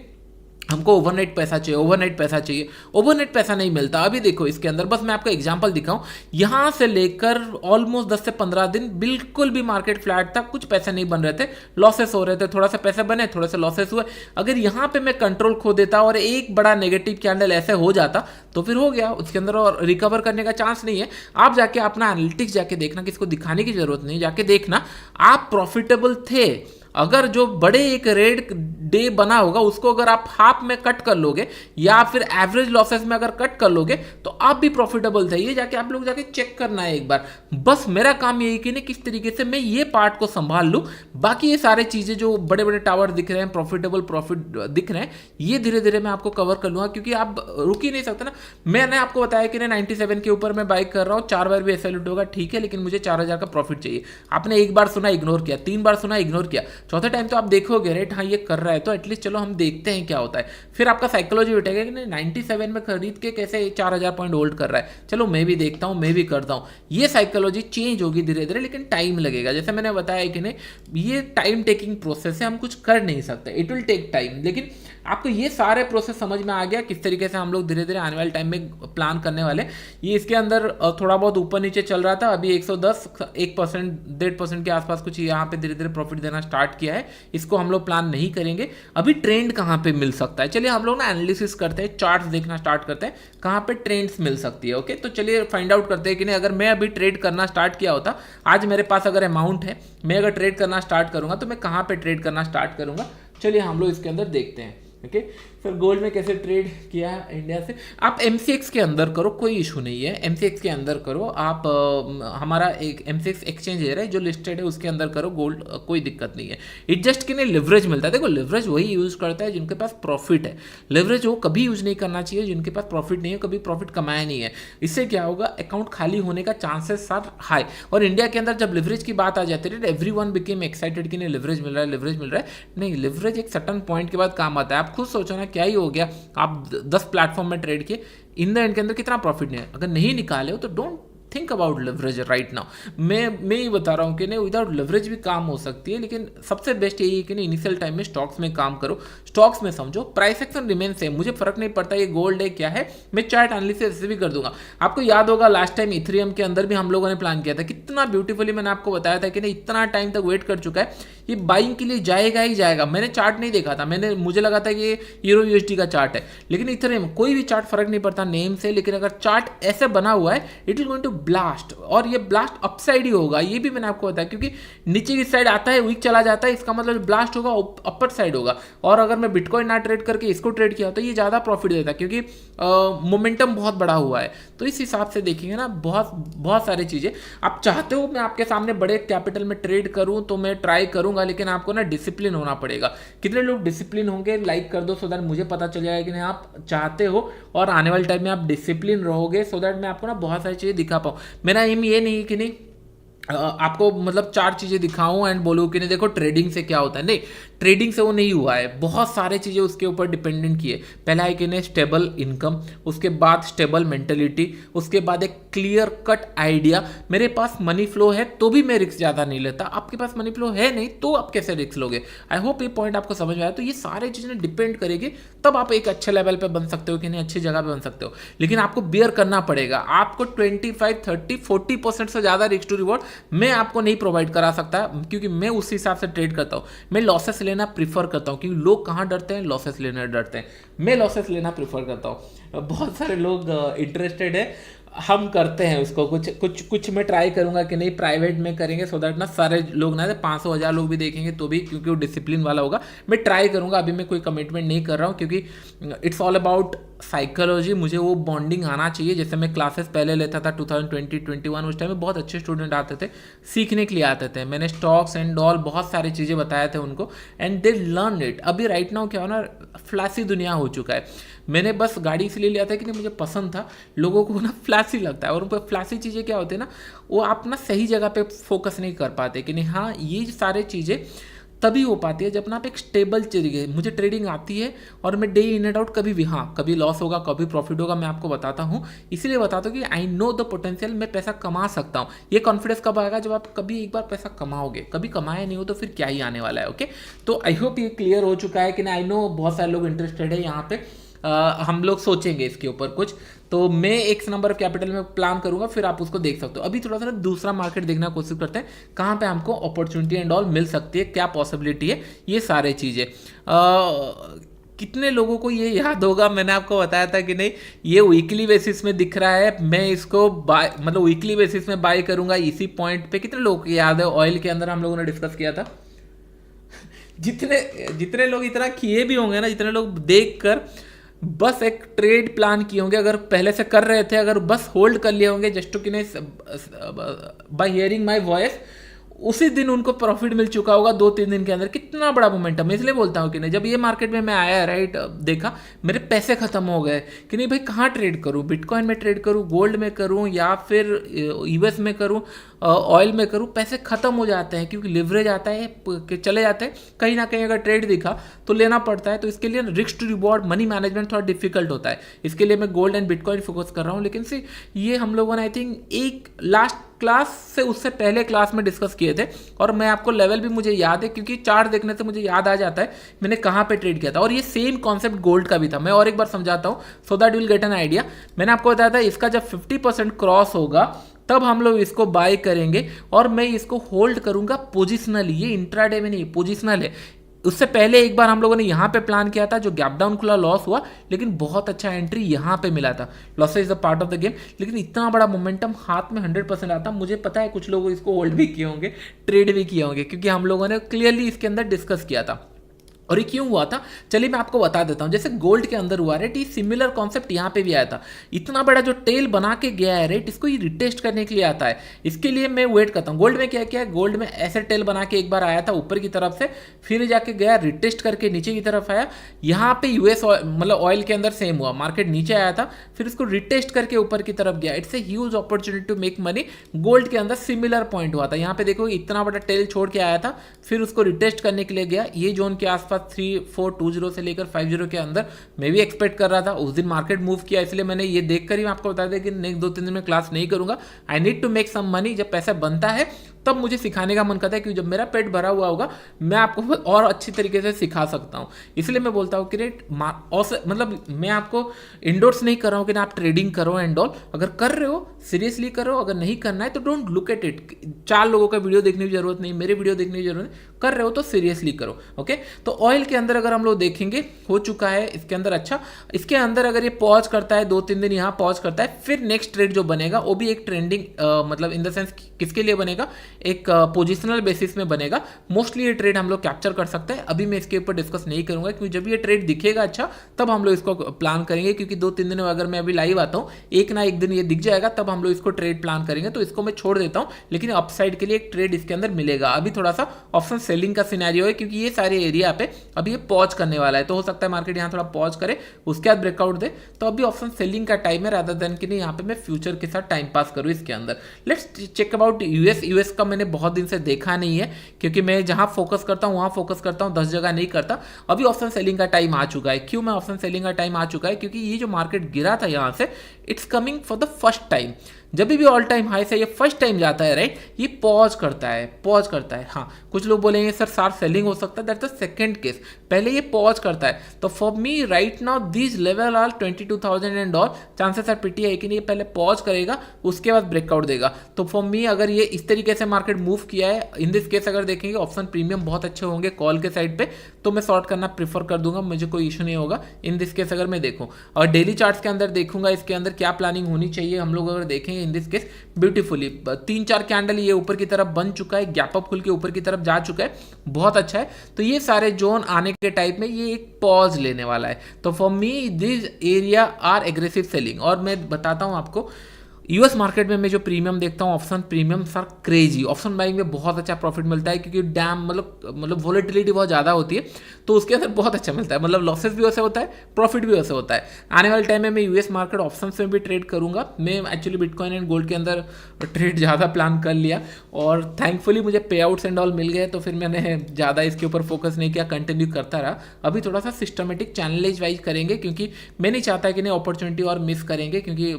हमको ओवरनाइट पैसा चाहिए, ओवरनाइट पैसा चाहिए, ओवरनाइट पैसा नहीं मिलता। अभी देखो इसके अंदर बस मैं आपको एग्जांपल दिखाऊं, यहां से लेकर ऑलमोस्ट 10 से 15 दिन बिल्कुल भी मार्केट फ्लैट था, कुछ पैसे नहीं बन रहे थे, लॉसेस हो रहे थे, थोड़ा सा पैसे बने, थोड़े से लॉसेस हुए। अगर यहां पे मैं कंट्रोल खो देता और एक बड़ा नेगेटिव कैंडल ऐसे हो जाता तो फिर हो गया, उसके अंदर और रिकवर करने का चांस नहीं है। आप जाके अपना एनालिटिक्स जाके देखना, किसको दिखाने की जरूरत नहीं, जाके देखना आप प्रॉफिटेबल थे। अगर जो बड़े एक रेड डे बना होगा उसको अगर आप हाफ में कट कर लोगे या फिर एवरेज लॉसेस में अगर कट कर लोगे तो आप भी प्रॉफिटेबल थे। ये जाके आप लोग जाके चेक करना है एक बार। बस मेरा काम यही कि नहीं किस तरीके से मैं ये पार्ट को संभाल लूं, बाकी ये सारे चीजें जो बड़े बड़े टावर दिख रहे हैं, प्रॉफिट दिख रहे हैं, ये धीरे धीरे मैं आपको कवर कर लूंगा क्योंकि आप रुक ही नहीं सकते ना। मैंने आपको बताया कि 97 के ऊपर मैं बाइक कर रहा हूँ, 4 बार भी ऐसा लूट होगा ठीक है, लेकिन मुझे 4,000 का प्रॉफिट चाहिए। आपने एक बार सुना इग्नोर किया, 3 बार सुना इग्नोर किया, चौथे टाइम तो आप देखोगे राइट हाँ ये कर रहा है तो एटलीस्ट चलो हम देखते हैं क्या होता है। फिर आपका साइकोलॉजी उठेगा कि नहीं 97 में खरीद के कैसे 4,000 पॉइंट होल्ड कर रहा है, चलो मैं भी देखता हूँ, मैं भी करता हूँ। ये साइकोलॉजी चेंज होगी धीरे धीरे, लेकिन टाइम लगेगा। जैसे मैंने बताया कि नहीं ये टाइम टेकिंग प्रोसेस है, हम कुछ कर नहीं सकते, इट विल टेक टाइम। लेकिन आपको ये सारे प्रोसेस समझ में आ गया किस तरीके से हम लोग धीरे धीरे आने वाले टाइम में प्लान करने वाले। ये इसके अंदर थोड़ा बहुत ऊपर नीचे चल रहा था, अभी 110 1% 1.5% के आसपास कुछ यहाँ पे धीरे धीरे प्रॉफिट देना स्टार्ट किया है। इसको हम लोग प्लान नहीं करेंगे। अभी ट्रेंड कहाँ पे मिल सकता है, चलिए हम लोग ना एनालिसिस करते हैं, चार्ट्स देखना स्टार्ट करते हैं कहाँ पे ट्रेंड्स मिल सकती है। ओके तो चलिए फाइंड आउट करते हैं कि नहीं अगर मैं अभी ट्रेड करना स्टार्ट किया होता, आज मेरे पास अगर अमाउंट है, मैं अगर ट्रेड करना स्टार्ट करूंगा तो मैं कहाँ पे ट्रेड करना स्टार्ट करूंगा। चलिए हम लोग इसके अंदर देखते हैं। ओके फिर गोल्ड में कैसे ट्रेड किया इंडिया से, आप MCX के अंदर करो, कोई इशू नहीं है। MCX के अंदर करो आप, हमारा एक MCX एक्सचेंज है जो लिस्टेड है उसके अंदर करो गोल्ड, कोई दिक्कत नहीं है। इट जस्ट कि नहीं लिवरेज मिलता है। देखो लिवरेज वही यूज करता है जिनके पास प्रॉफिट है, लिवरेज वो कभी यूज नहीं करना चाहिए जिनके पास प्रॉफिट नहीं है, कभी प्रॉफिट कमाया नहीं है। इससे क्या होगा, अकाउंट खाली होने का चांसेस आर हाई। और इंडिया के अंदर जब लिवरेज की बात आ जाती है एवरीवन बिकेम एक्साइटेड कि नहीं लिवरेज मिल रहा है, लिवरेज मिल रहा है। नहीं, लिवरेज एक सर्टन पॉइंट के बाद काम आता है। आप खुद सोचो ना क्या ही हो गया, आप 10 प्लेटफॉर्म में ट्रेड किए, इन द एंड के अंदर कितना प्रॉफिट नहीं है। अगर नहीं निकाले हो तो don't think about leverage right now. मैं ही बता रहा हूँ कि नहीं विदाउट लेवरेज भी काम हो सकती है, लेकिन सबसे बेस्ट यही है कि नहीं इनिशियल टाइम में स्टॉक्स में काम करो, स्टॉक्स में समझो, प्राइस एक्शन रिमेन सेम, मुझे फर्क नहीं पड़ता ये गोल्ड है क्या है, मैं चार्ट एनालिसिस ऐसे भी कर दूंगा। आपको याद होगा लास्ट टाइम इथेरियम के अंदर भी हम लोगों ने प्लान किया था, कितना ब्यूटीफुली मैंने आपको बताया था कि नहीं इतना टाइम तक वेट कर चुका है, ये बाइंग के लिए जाएगा ही जाएगा। मैंने चार्ट नहीं देखा था, मुझे लगा था कि ये यूरो यूएसडी का चार्ट है, लेकिन इथेरियम कोई भी चार्ट फर्क नहीं पड़ता नेम से, लेकिन अगर चार्ट ऐसे बना हुआ है it is going to blast, और ये ब्लास्ट अपसाइड ही होगा। ये भी मैंने आपको बताया क्योंकि नीचे की साइड आता है वीक चला जाता है, इसका मतलब ब्लास्ट होगा अपर साइड होगा। और अगर मैं बिटकॉइन ना ट्रेड करके इसको ट्रेड किया तो ये ज़्यादा प्रॉफिट देता क्योंकि मोमेंटम बहुत बड़ा हुआ है। तो इस हिसाब से देखेंगे ना बहुत सारी चीज़ें। आप चाहते हो मैं आपके सामने बड़े कैपिटल में ट्रेड करूं तो मैं ट्राई करूंगा, लेकिन आपको ना डिसिप्लिन होना पड़ेगा। कितने लोग डिसिप्लिन होंगे लाइक कर दो सो दैट मुझे पता चल जाएगा कि नहीं आप चाहते हो और आने वाले टाइम में आप डिसिप्लिन रहोगे, सो दैट मैं आपको ना बहुत सारी चीज़ें दिखा पाऊँ। मेरा एम ये नहीं कि नहीं आपको मतलब चार चीज़ें दिखाऊं एंड बोलूँ कि नहीं देखो ट्रेडिंग से क्या होता है, नहीं, ट्रेडिंग से वो नहीं हुआ है, बहुत सारे चीज़ें उसके ऊपर डिपेंडेंट की है। पहला है कि नहीं स्टेबल इनकम, उसके बाद स्टेबल मेंटेलिटी, उसके बाद एक क्लियर कट आइडिया, मेरे पास मनी फ्लो है तो भी मैं रिस्क ज़्यादा नहीं लेता, आपके पास मनी फ्लो है नहीं तो आप कैसे रिस्क लोगे। आई होप ये पॉइंट आपको समझ में आया। तो ये सारे चीज़ें डिपेंड करेगी, तब आप एक अच्छे लेवल पे बन सकते हो कि नहीं अच्छी जगह पे बन सकते हो, लेकिन आपको बियर करना पड़ेगा। आपको 25, 30, 40% से ज़्यादा रिस्क टू रिवॉर्ड मैं आपको नहीं प्रोवाइड करा सकता, क्योंकि मैं उस हिसाब से ट्रेड करता हूँ। मैं लॉसेस लेना प्रीफर करता हूँ, क्योंकि लोग कहाँ डरते हैं, लॉसेस लेना डरते हैं, मैं लॉसेस लेना प्रीफर करता हूँ। बहुत सारे लोग इंटरेस्टेड है, हम करते हैं उसको, कुछ कुछ कुछ मैं ट्राई करूंगा कि नहीं प्राइवेट में करेंगे, सो दैट ना सारे लोग ना 500,000 लोग भी देखेंगे तो भी, क्योंकि वो डिसिप्लिन वाला होगा। मैं ट्राई करूंगा, अभी मैं कोई कमिटमेंट नहीं कर रहा हूँ, क्योंकि इट्स ऑल अबाउट साइकोलॉजी। मुझे वो बॉन्डिंग आना चाहिए। जैसे मैं क्लासेस पहले लेता था 2020-21, उस टाइम में बहुत अच्छे स्टूडेंट आते थे, सीखने के लिए आते थे, मैंने स्टॉक्स एंड ऑल बहुत सारी चीज़ें बताए थे उनको, एंड दे लर्न इट। अभी राइट नाउ क्या हो ना, फ्लैसी दुनिया हो चुका है। मैंने बस गाड़ी इसलिए लिया था कि नहीं मुझे पसंद था, लोगों को ना फ्लैसी लगता है, और उनको फ्लैसी चीज़ें क्या होती है ना, वो आप ना सही जगह पे फोकस नहीं कर पाते कि नहीं हाँ ये सारे चीज़ें तभी हो पाती है जब ना आप एक स्टेबल चीज़। मुझे ट्रेडिंग आती है और मैं डे इन एंड आउट कभी भी, हाँ कभी लॉस होगा कभी प्रॉफिट होगा, मैं आपको बताता हूँ, इसीलिए बताता हूँ कि आई नो द पोटेंशियल, मैं पैसा कमा सकता हूँ। ये कॉन्फिडेंस कब आएगा, जब आप कभी एक बार पैसा कमाओगे, कभी कमाया नहीं हो तो फिर क्या ही आने वाला है। ओके, तो आई होप ये क्लियर हो चुका है कि ना, आई नो बहुत सारे लोग इंटरेस्टेड है यहाँ पे। हम लोग सोचेंगे इसके ऊपर कुछ, तो मैं एक नंबर ऑफ कैपिटल में प्लान करूंगा, फिर आप उसको देख सकते हो। अभी थोड़ा सा दूसरा मार्केट देखने की कोशिश करते हैं, कहाँ पे हमको अपॉर्चुनिटी एंड ऑल मिल सकती है, क्या पॉसिबिलिटी है, ये सारे चीज़ें। कितने लोगों को ये याद होगा, मैंने आपको बताया था कि नहीं ये वीकली बेसिस में दिख रहा है, मैं इसको बाय मतलब वीकली बेसिस में बाय करूंगा इसी पॉइंट पे। कितने लोगों को याद है, ऑयल के अंदर हम लोगों ने डिस्कस किया था। जितने जितने लोग इतना किए भी होंगे ना, जितने लोग देख कर बस एक ट्रेड प्लान किए होंगे, अगर पहले से कर रहे थे, अगर बस होल्ड कर लिए होंगे जस्ट टू कि नहीं बाय हियरिंग माय वॉइस, उसी दिन उनको प्रॉफिट मिल चुका होगा 2-3 दिन के अंदर। कितना बड़ा मोमेंटम है, इसलिए बोलता हूँ कि नहीं जब ये मार्केट में मैं आया राइट, देखा मेरे पैसे खत्म हो गए कि नहीं भाई कहाँ ट्रेड करूँ, बिटकॉइन में ट्रेड करूँ, गोल्ड में करूँ, या फिर यूएस में करूँ, ऑयल में करूँ, पैसे खत्म हो जाते हैं क्योंकि लिवरेज आता है कि चले जाते हैं कहीं ना कहीं। अगर ट्रेड दिखा तो लेना पड़ता है, तो इसके लिए risk to reward money management थोड़ा डिफिकल्ट होता है, इसके लिए मैं गोल्ड एंड बिटकॉइन फोकस कर रहा हूँ। लेकिन से ये हम लोगों ने आई थिंक एक लास्ट क्लास से उससे पहले क्लास में डिस्कस किए थे, और मैं आपको लेवल भी मुझे याद है क्योंकि चार्ट देखने से मुझे याद आ जाता है मैंने कहाँ पे ट्रेड किया था। और ये सेम कॉन्सेप्ट गोल्ड का भी था, मैं और एक बार समझाता हूँ so that will get an idea. मैंने आपको बताया था इसका जब 50% क्रॉस होगा तब हम लोग इसको बाय करेंगे, और मैं इसको होल्ड करूंगा पोजिशनली, ये इंट्राडे में नहीं पोजिशनल है। उससे पहले एक बार हम लोगों ने यहाँ पे प्लान किया था, जो गैप डाउन खुला लॉस हुआ, लेकिन बहुत अच्छा एंट्री यहाँ पे मिला था। Loss is the part of the game, लेकिन इतना बड़ा मोमेंटम हाथ में 100% आता, मुझे पता है कुछ लोग इसको होल्ड भी किए होंगे, ट्रेड भी किए होंगे, क्योंकि हम लोगों ने क्लियरली इसके अंदर डिस्कस किया था। और ये क्यों हुआ था चलिए मैं आपको बता देता हूं। जैसे गोल्ड के अंदर हुआ राइट, ये सिमिलर कॉन्सेप्ट यहाँ पे भी आया था। इतना बड़ा जो टेल बना के गया है राइट, इसको ये रिटेस्ट करने के लिए आता है, इसके लिए मैं वेट करता हूँ। गोल्ड में क्या किया, गोल्ड में ऐसे टेल बना के एक बार आया था ऊपर की तरफ से, फिर जाके गया रिटेस्ट करके नीचे की तरफ आया। यहाँ पे यूएस मतलब ऑयल के अंदर सेम हुआ, मार्केट नीचे आया था, फिर इसको रिटेस्ट करके ऊपर की तरफ गया। It's a huge opportunity to make money. Gold के अंदर सिमिलर पॉइंट हुआ था, यहाँ पे देखो इतना बड़ा टेल छोड़ के आया था, फिर उसको रिटेस्ट करने के लिए गया। ये जोन के आसपास 3-4-20 से लेकर 50 के अंदर मैं भी एक्सपेक्ट कर रहा था। उस दिन मार्केट मूव किया, इसलिए मैंने ये देखकर ही मैं आपको बता दिया कि नेक्स्ट 2-3 दिन में क्लास नहीं करूंगा। I need to make some money. जब पैसा बनता है तब मुझे सिखाने का मन करता है, क्योंकि जब मेरा पेट भरा हुआ होगा मैं आपको और अच्छी तरीके से सिखा सकता हूँ। इसलिए मैं बोलता हूँ कि रेट मतलब मैं आपको इंडोर्स नहीं कर रहा हूँ कि ना आप ट्रेडिंग करो एंड ऑल। अगर कर रहे हो सीरियसली करो, अगर नहीं करना है तो डोंट लुक एट इट। 4 लोगों का वीडियो देखने की जरूरत नहीं, मेरे वीडियो देखने की जरूरत नहीं। कर रहे हो तो सीरियसली करो। ओके, तो ऑयल के अंदर अगर हम लोग देखेंगे हो चुका है इसके अंदर। अच्छा, इसके अंदर अगर ये पॉज करता है 2-3 दिन यहाँ पॉज करता है, फिर नेक्स्ट ट्रेड जो बनेगा वो भी एक ट्रेंडिंग मतलब इन द सेंस किसके लिए बनेगा, एक पोजिशनल बेसिस में बनेगा। मोस्टली ये ट्रेड हम लोग कैप्चर कर सकते हैं। अभी मैं इसके ऊपर डिस्कस नहीं करूंगा क्योंकि जब ये ट्रेड दिखेगा अच्छा तब हम लोग इसको प्लान करेंगे, क्योंकि 2-3 दिन में अगर मैं अभी लाइव आता हूँ एक ना एक दिन ये दिख जाएगा तब हम लोग इसको ट्रेड प्लान करेंगे। तो इसको मैं छोड़ देता हूँ, लेकिन अपसाइड के लिए एक ट्रेड इसके अंदर मिलेगा। अभी थोड़ा सा ऑप्शन सेलिंग का सिनेरियो है क्योंकि ये सारे एरिया पे अभी ये पॉज करने वाला है, तो हो सकता है मार्केट यहाँ थोड़ा पॉज करे उसके बाद ब्रेकआउट दे। तो अभी ऑप्शन सेलिंग का टाइम है रादर देन कि नहीं यहाँ पे मैं फ्यूचर के साथ टाइम पास करूँ इसके अंदर। लेट्स चेक अबाउट यूएस का मैंने बहुत दिन से देखा नहीं है क्योंकि मैं जहां फोकस करता हूं वहां फोकस करता हूं, 10 जगह नहीं करता। अभी ऑप्शन सेलिंग का टाइम आ चुका है। क्यों मैं ऑप्शन सेलिंग का टाइम आ चुका है? क्योंकि ये जो मार्केट गिरा था यहां से, it's coming for the first time. जब भी ऑल टाइम हाई से ये फर्स्ट टाइम जाता है राइट, ये पॉज करता है। हाँ, कुछ लोग बोलेंगे सर शार्प सेलिंग हो सकता है, दैट्स द सेकंड केस। पहले ये पॉज करता है। तो for me right now this level are 22,000 and all chances are pretty है कि ये पहले पॉज करेगा उसके बाद ब्रेकआउट देगा। तो फॉर मी अगर ये इस तरीके से मार्केट मूव किया है, इन दिस केस अगर देखेंगे ऑप्शन प्रीमियम बहुत अच्छे होंगे कॉल के साइड पे, तो मैं शॉर्ट करना प्रीफर कर दूंगा, मुझे कोई इशू नहीं होगा इन दिस केस अगर मैं देखूं। और डेली चार्ट्स के अंदर देखूंगा इसके अंदर क्या प्लानिंग होनी चाहिए। हम लोग अगर देखेंगे in this case beautifully 3-4 candle ये ऊपर की तरफ बन चुका है, गैप अप खुल के ऊपर की तरफ जा चुका है, बहुत अच्छा है। तो ये सारे जोन आने के टाइप में ये एक पॉज लेने वाला है। तो for me this area are aggressive selling. और मैं बताता हूं आपको यूएस मार्केट में मैं जो प्रीमियम देखता हूँ option premium sir crazy, option buying में बहुत अच्छा प्रॉफिट मिलता है क्योंकि डैम मतलब वॉलेटिलिटी बहुत ज़्यादा होती है, तो उसके अंदर बहुत अच्छा मिलता है। मतलब लॉसेस भी वैसे होता है, प्रॉफिट भी वैसे होता है। आने वाले टाइम में मैं यूएस मार्केट ऑप्शन में भी ट्रेड करूंगा। मैं एक्चुअली बिटकॉइन एंड गोल्ड के अंदर ट्रेड ज़्यादा प्लान कर लिया और थैंकफुली मुझे पे आउट्स एंड ऑल मिल गए, तो फिर मैंने ज़्यादा इसके ऊपर फोकस नहीं किया, कंटिन्यू करता रहा। अभी थोड़ा सा सिस्टमेटिक चैनलाइज वाइज करेंगे क्योंकि मैं नहीं चाहता कि नहीं अपॉर्चुनिटी और मिस करेंगे, क्योंकि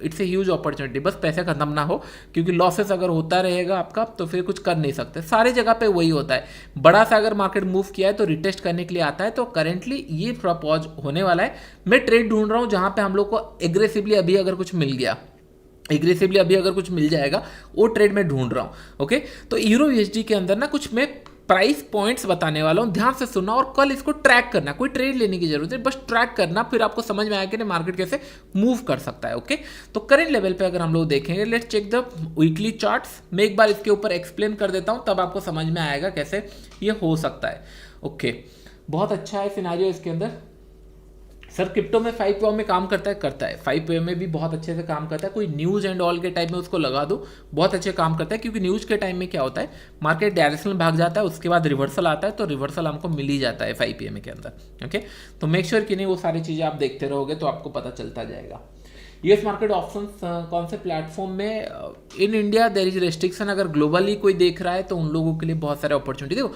इट्स ए ह्यूज अपॉर्चुनिटी। बस पैसे खत्म ना हो, क्योंकि लॉसेस अगर होता रहेगा आपका तो फिर कुछ कर नहीं सकते। सारे जगह पे वही होता है, बड़ा सा अगर मार्केट मूव किया है तो रिटेस्ट करने के लिए आता है। तो करेंटली ये थोड़ा पॉज होने वाला है। मैं ट्रेड ढूंढ रहा हूं जहां पे हम लोग को एग्रेसिवली अभी अगर कुछ मिल जाएगा वो ट्रेड में ढूंढ रहा हूं। ओके, तो यूरो यूएसडी के अंदर ना कुछ मैं प्राइस पॉइंट्स बताने वाला हूं, ध्यान से सुनना और कल इसको ट्रैक करना। कोई ट्रेड लेने की जरूरत है, बस ट्रैक करना, फिर आपको समझ में आएगा कि मार्केट कैसे मूव कर सकता है। ओके, तो करंट लेवल पे अगर हम लोग देखेंगे, let's check the weekly charts. मैं एक बार इसके ऊपर एक्सप्लेन कर देता हूं, तब आपको समझ में आएगा कैसे ये हो सकता है। ओके, बहुत अच्छा है सिनेरियो इसके अंदर। सर क्रिप्टो में 5 PM में काम करता है 5 PM में भी बहुत अच्छे से काम करता है। कोई न्यूज़ एंड ऑल के टाइम में उसको लगा दो, बहुत अच्छे काम करता है। क्योंकि न्यूज़ के टाइम में क्या होता है, मार्केट डायरेक्शनल भाग जाता है, उसके बाद रिवर्सल आता है, तो रिवर्सल हमको मिल ही जाता है 5 PM के अंदर। ओके, तो मेक श्योर कि नहीं वो सारी चीज़ें आप देखते रहोगे तो आपको पता चलता जाएगा। यूएस मार्केट ऑप्शंस कौन से प्लेटफॉर्म में? In India there is restriction. अगर ग्लोबली कोई देख रहा है तो उन लोगों के लिए बहुत सारे अपॉर्चुनिटी। देखो,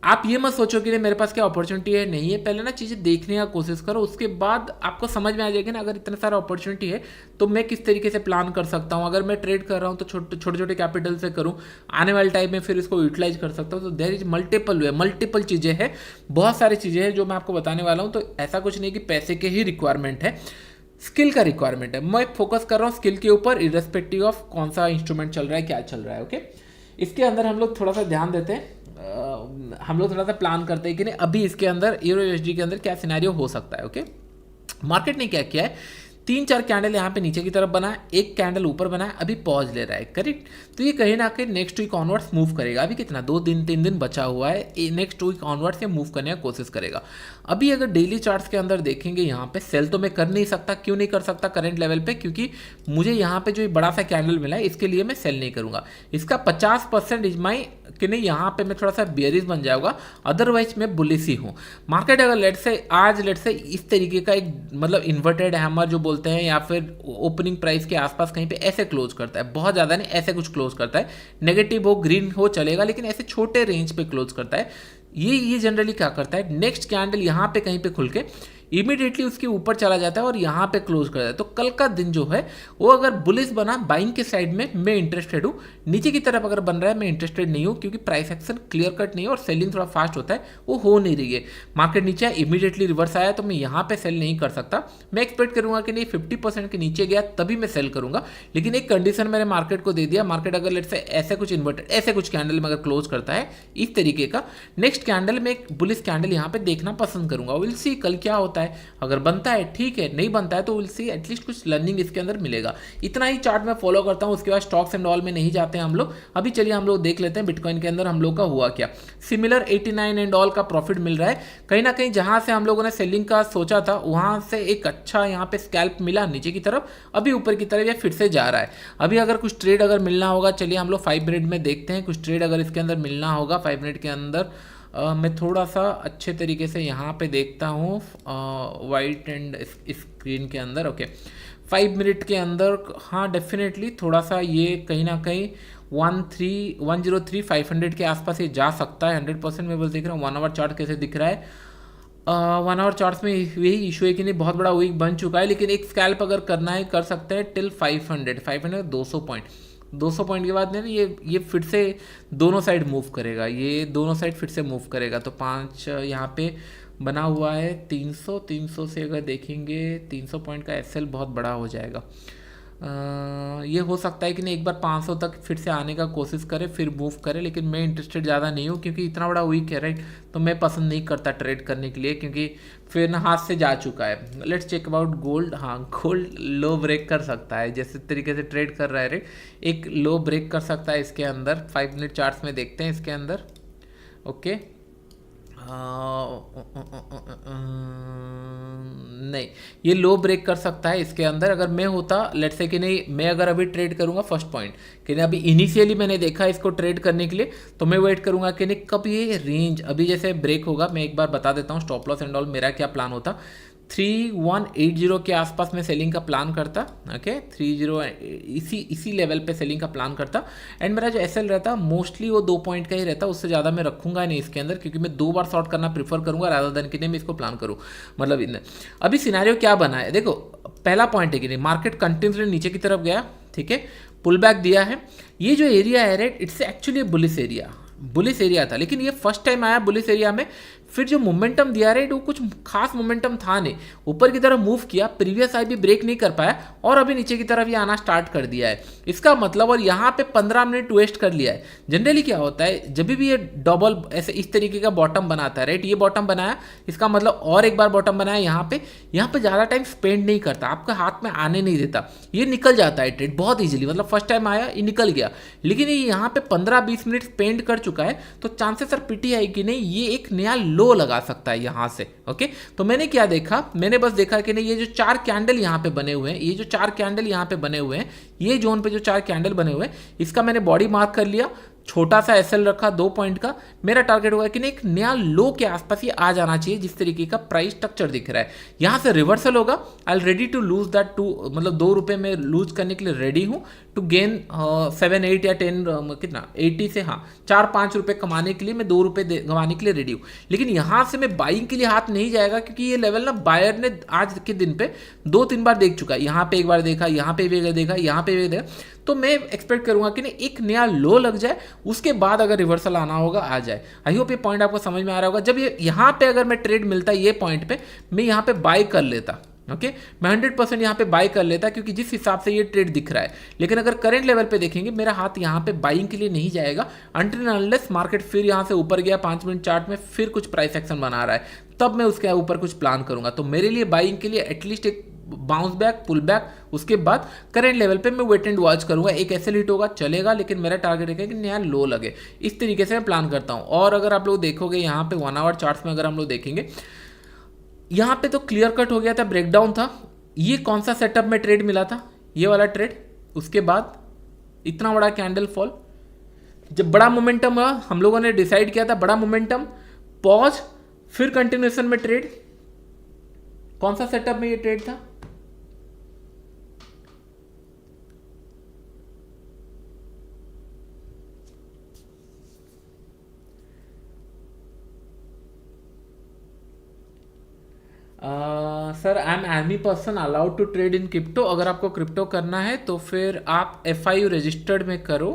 आप ये मत सोचो कि नहीं मेरे पास क्या अपॉर्चुनिटी है, नहीं है। पहले ना चीज़ें देखने का कोशिश करो, उसके बाद आपको समझ में आ जाएगी ना अगर इतना सारा अपॉर्चुनिटी है तो मैं किस तरीके से प्लान कर सकता हूँ। अगर मैं ट्रेड कर रहा हूँ तो छोटे छोटे कैपिटल से करूँ, आने वाले टाइम में फिर इसको यूटिलाइज कर सकता हूँ। तो देयर इज मल्टीपल चीज़ें हैं, बहुत सारी चीज़ें हैं जो मैं आपको बताने वाला हूँ। तो ऐसा कुछ नहीं कि पैसे के ही रिक्वायरमेंट है, स्किल का रिक्वायरमेंट है। मैं फोकस कर रहा हूँ स्किल के ऊपर, इररेस्पेक्टिव ऑफ कौन सा इंस्ट्रूमेंट चल रहा है, क्या चल रहा है। ओके, इसके अंदर हम लोग थोड़ा सा ध्यान देते हैं, हम लोग थोड़ा सा प्लान करते हैं कि नहीं अभी इसके अंदर यूरो यूएसडी के अंदर क्या सिनेरियो हो सकता है। ओके, मार्केट ने क्या किया है, 3-4 कैंडल यहाँ पे नीचे की तरफ बना है, एक कैंडल ऊपर बना है, अभी पॉज ले रहा है, करेक्ट। तो ये कहीं ना कहीं नेक्स्ट वीक ऑनवर्ड्स मूव करेगा। अभी कितना 2-3 दिन बचा हुआ है, नेक्स्ट वीक ऑनवर्ड्स ये मूव करने की कोशिश करेगा। अभी अगर डेली चार्ट्स के अंदर देखेंगे, यहाँ पे सेल तो मैं कर नहीं सकता। क्यों नहीं कर सकता करंट लेवल पे? क्योंकि मुझे यहाँ पे जो बड़ा सा कैंडल मिला है इसके लिए मैं सेल नहीं करूंगा। इसका 50% इज माई कि नहीं, यहाँ पे मैं थोड़ा सा बेयरिश बन जाऊंगा, अदरवाइज मैं बुलिश ही हूँ। मार्केट अगर लेट से इस तरीके का एक मतलब इन्वर्टेड हैमर जो बोलते हैं, या फिर ओपनिंग प्राइस के आसपास कहीं पे ऐसे क्लोज करता है, बहुत ज़्यादा नहीं ऐसे कुछ क्लोज करता है, नेगेटिव हो ग्रीन हो चलेगा, लेकिन ऐसे छोटे रेंज पे क्लोज करता है। ये जनरली क्या करता है, नेक्स्ट कैंडल यहाँ पे कहीं पे खुल के इमीडिएटली उसके ऊपर चला जाता है और यहाँ पे क्लोज कर देता है। तो कल का दिन जो है वो अगर बुलिश बना बाइंग के साइड में मैं इंटरेस्टेड हूँ, नीचे की तरफ अगर बन रहा है मैं इंटरेस्टेड नहीं हूँ, क्योंकि प्राइस एक्शन क्लियर कट नहीं है और सेलिंग थोड़ा फास्ट होता है, वो हो नहीं रही है। मार्केट नीचे इमीडिएटली रिवर्स आया तो मैं यहाँ पे सेल नहीं कर सकता। मैं एक्सपेक्ट करूंगा कि नहीं 50% के नीचे गया तभी मैं सेल करूंगा, लेकिन एक कंडीशन मैंने मार्केट को दे दिया। मार्केट अगर लेट से ऐसे कुछ इन्वर्टेड ऐसे कुछ कैंडल में अगर क्लोज करता है इस तरीके का, नेक्स्ट कैंडल में एक बुलिश कैंडल यहाँ पे देखना पसंद करूंगा। विल सी कल क्या होता है, अगर बनता है ठीक है, नहीं बनता है तो विल सी एटलीस्ट कुछ लर्निंग इसके अंदर मिलेगा। इतना ही चार्ट में फॉलो करता हूँ, उसके बाद स्टॉक्स एंड ऑल में नहीं जाते हैं हम लोग। अभी चलिए हम लोग देख लेते हैं बिटकॉइन के अंदर हम लोग का हुआ क्या। सिमिलर 89 एंड ऑल का प्रॉफिट मिल रहा है। कहीं ना कहीं जहां से हम लोगों ने सेलिंग का सोचा था वहां से एक अच्छा यहाँ पे स्कैल्प मिला नीचे की तरफ, अभी ऊपर की तरफ ये फिर से जा रहा है। अभी अगर कुछ ट्रेड अगर मिलना होगा, चलिए हम लोग 5 मिनट में देखते हैं कुछ ट्रेड अगर इसके अंदर मिलना होगा 5 मिनट के अंदर। मैं थोड़ा सा अच्छे तरीके से यहाँ पे देखता हूँ वाइट एंड स्क्रीन के अंदर। ओके 5 मिनट के अंदर हाँ डेफिनेटली थोड़ा सा ये कहीं ना कहीं 103,500 के आसपास ये जा सकता है 100%। मैं बस देख रहा हूँ 1 आवर चार्ट कैसे दिख रहा है। 1 आवर चार्ट्स में यही इशू है कि नहीं बहुत बड़ा वीक बन चुका है, लेकिन एक स्कैल्प अगर करना है कर सकते हैं टिल 500 200 पॉइंट के बाद नहीं ये फिर से दोनों साइड मूव करेगा, ये दोनों साइड फिर से मूव करेगा। तो 5 यहाँ पे बना हुआ है 300 से अगर देखेंगे 300 पॉइंट का एसएल बहुत बड़ा हो जाएगा। ये हो सकता है कि नहीं एक बार 500 तक फिर से आने का कोशिश करे फिर मूव करे, लेकिन मैं इंटरेस्टेड ज़्यादा नहीं हूँ क्योंकि इतना बड़ा वीक है राइट। तो मैं पसंद नहीं करता ट्रेड करने के लिए क्योंकि फिर ना हाथ से जा चुका है। Let's check about gold. हाँ गोल्ड लो ब्रेक कर सकता है जैसे तरीके से ट्रेड कर रहा है राइट, एक लो ब्रेक कर सकता है इसके अंदर। 5 मिनट चार्ट्स में देखते हैं इसके अंदर। ओके नहीं ये लो ब्रेक कर सकता है इसके अंदर। अगर मैं होता लेट्स से कि नहीं मैं अगर अभी ट्रेड करूंगा फर्स्ट पॉइंट कि नहीं, अभी इनिशियली मैंने देखा इसको ट्रेड करने के लिए तो मैं वेट करूंगा कि नहीं कब ये रेंज अभी जैसे ब्रेक होगा। मैं एक बार बता देता हूँ स्टॉप लॉस एंड ऑल मेरा क्या प्लान होता। 3180 के आसपास मैं सेलिंग का प्लान करता। ओके 30 इसी लेवल पे सेलिंग का प्लान करता। एंड मेरा जो एसएल रहता मोस्टली वो 2 पॉइंट का ही रहता, उससे ज़्यादा मैं रखूंगा नहीं इसके अंदर क्योंकि मैं 2 बार शॉर्ट करना प्रीफर करूंगा रादर देन कि नहीं मैं इसको प्लान करूँ। मतलब इन अभी सिनेरियो क्या बना है देखो, पहला पॉइंट है कि नहीं मार्केट कंटिन्यूसली नीचे की तरफ गया, ठीक है पुल बैक दिया है। ये जो एरिया है right it's actually bullish area था, लेकिन ये फर्स्ट टाइम आया बुलिश एरिया में। फिर जो मोमेंटम दिया राइट वो कुछ खास मोमेंटम था नहीं, ऊपर की तरफ मूव किया, प्रीवियस हाई भी ब्रेक नहीं कर पाया और अभी नीचे की तरफ ये आना स्टार्ट कर दिया है। इसका मतलब और यहाँ पे 15 मिनट वेस्ट कर लिया है। जनरली क्या होता है जब भी ये डबल ऐसे इस तरीके का बॉटम बनाता है राइट, ये बॉटम बनाया इसका मतलब और एक बार बॉटम बनाया यहाँ पे ज़्यादा टाइम स्पेंड नहीं करता, आपके हाथ में आने नहीं देता, ये निकल जाता है ट्रेड बहुत ईजिली। मतलब फर्स्ट टाइम आया ये निकल गया, लेकिन ये यहाँ पे 15-20 मिनट स्पेंड कर चुका है तो चांसेस सर पिटी है कि नहीं ये एक नया लो लगा सकता है यहाँ से। ओके तो मैंने क्या देखा, मैंने बस देखा कि नहीं ये जो 4 कैंडल यहाँ पे बने हुए हैं, ये जो 4 कैंडल यहाँ पे बने हुए हैं, ये जोन पे जो 4 कैंडल बने हुए हैं इसका मैंने बॉडी मार्क कर लिया, छोटा सा एसएल रखा 2 पॉइंट का। मेरा टारगेट होगा कि नहीं एक नया लो के आसपास ये आ जाना चाहिए जिस तरीके का प्राइस स्ट्रक्चर दिख रहा है। यहाँ से रिवर्सल होगा, I'll ready to lose that too मतलब 2 रुपये में लूज करने के लिए रेडी हूँ टू गेन 7, 8 या 10 कितना 80 से हाँ 4-5 रुपये कमाने के लिए मैं 2 रुपये गंवाने के लिए रेडी हूँ। लेकिन यहाँ से मैं बाइंग के लिए हाथ नहीं जाएगा क्योंकि ये लेवल ना बायर ने आज के दिन पे 2-3 बार देख चुका है। यहाँ पे एक बार देखा, यहाँ पे भी देखा, यहाँ पे भी देखा, तो मैं एक्सपेक्ट करूंगा कि नहीं एक नया लो लग जाए उसके बाद अगर रिवर्सल आना होगा आ जाए। आई होप ये पॉइंट आपको समझ में आ रहा होगा। जब ये यहाँ पे अगर मैं ट्रेड मिलता ये पॉइंट पे मैं यहाँ पे बाय कर लेता। ओके मैं 100% यहाँ पे बाय कर लेता क्योंकि जिस हिसाब से ये ट्रेड दिख रहा है। लेकिन अगर करंट लेवल पे देखेंगे मेरा हाथ यहाँ पे बाइंग के लिए नहीं जाएगा अनटिल अनलेस मार्केट फिर यहाँ से ऊपर गया 5 मिनट चार्ट में फिर कुछ प्राइस एक्शन बना रहा है, तब मैं उसके ऊपर कुछ प्लान करूंगा। तो मेरे लिए बाइंग के लिए एटलीस्ट एक बाउंस बैक पुल बैक, उसके बाद करंट लेवल पे मैं वेट एंड वॉच करूंगा। एक एसएल हिट होगा चलेगा, लेकिन मेरा टारगेट है कि नया लो लगे, इस तरीके से मैं प्लान करता हूं। और अगर आप लोग देखोगे यहाँ पे 1 आवर चार्ट्स में अगर हम लोग देखेंगे यहाँ पे तो क्लियर कट हो गया था, ब्रेकडाउन था। ये कौन सा सेटअप में ट्रेड मिला था, ये वाला ट्रेड, उसके बाद इतना बड़ा कैंडल फॉल, जब बड़ा मोमेंटम हुआ हम लोगों ने डिसाइड किया था बड़ा मोमेंटम, पॉज, फिर कंटिन्यूएशन में ट्रेड। कौन सा सेटअप में ये ट्रेड था, sir I am any person allowed to trade in crypto. अगर आपको क्रिप्टो करना है तो फिर आप FIU रजिस्टर्ड में करो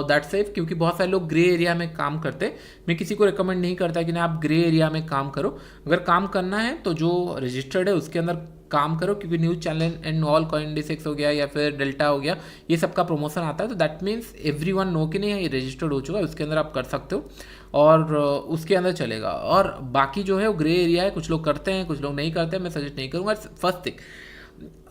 दैट सेफ, क्योंकि बहुत सारे लोग ग्रे एरिया में काम करते। मैं किसी को रिकमेंड नहीं करता कि ना आप ग्रे एरिया में काम करो। अगर काम करना है तो जो रजिस्टर्ड है उसके अंदर काम करो, क्योंकि news channel and all CoinDesk हो गया या फिर डेल्टा हो गया, ये सब का प्रमोशन आता है। तो दैट मीन्स एवरीवन नो कि नहीं ये रजिस्टर्ड हो चुका है, उसके अंदर आप कर सकते हो और उसके अंदर चलेगा। और बाकी जो है वो ग्रे एरिया है, कुछ लोग करते हैं कुछ लोग नहीं करते हैं, मैं सजेस्ट नहीं करूँगा। फर्स्ट थिंग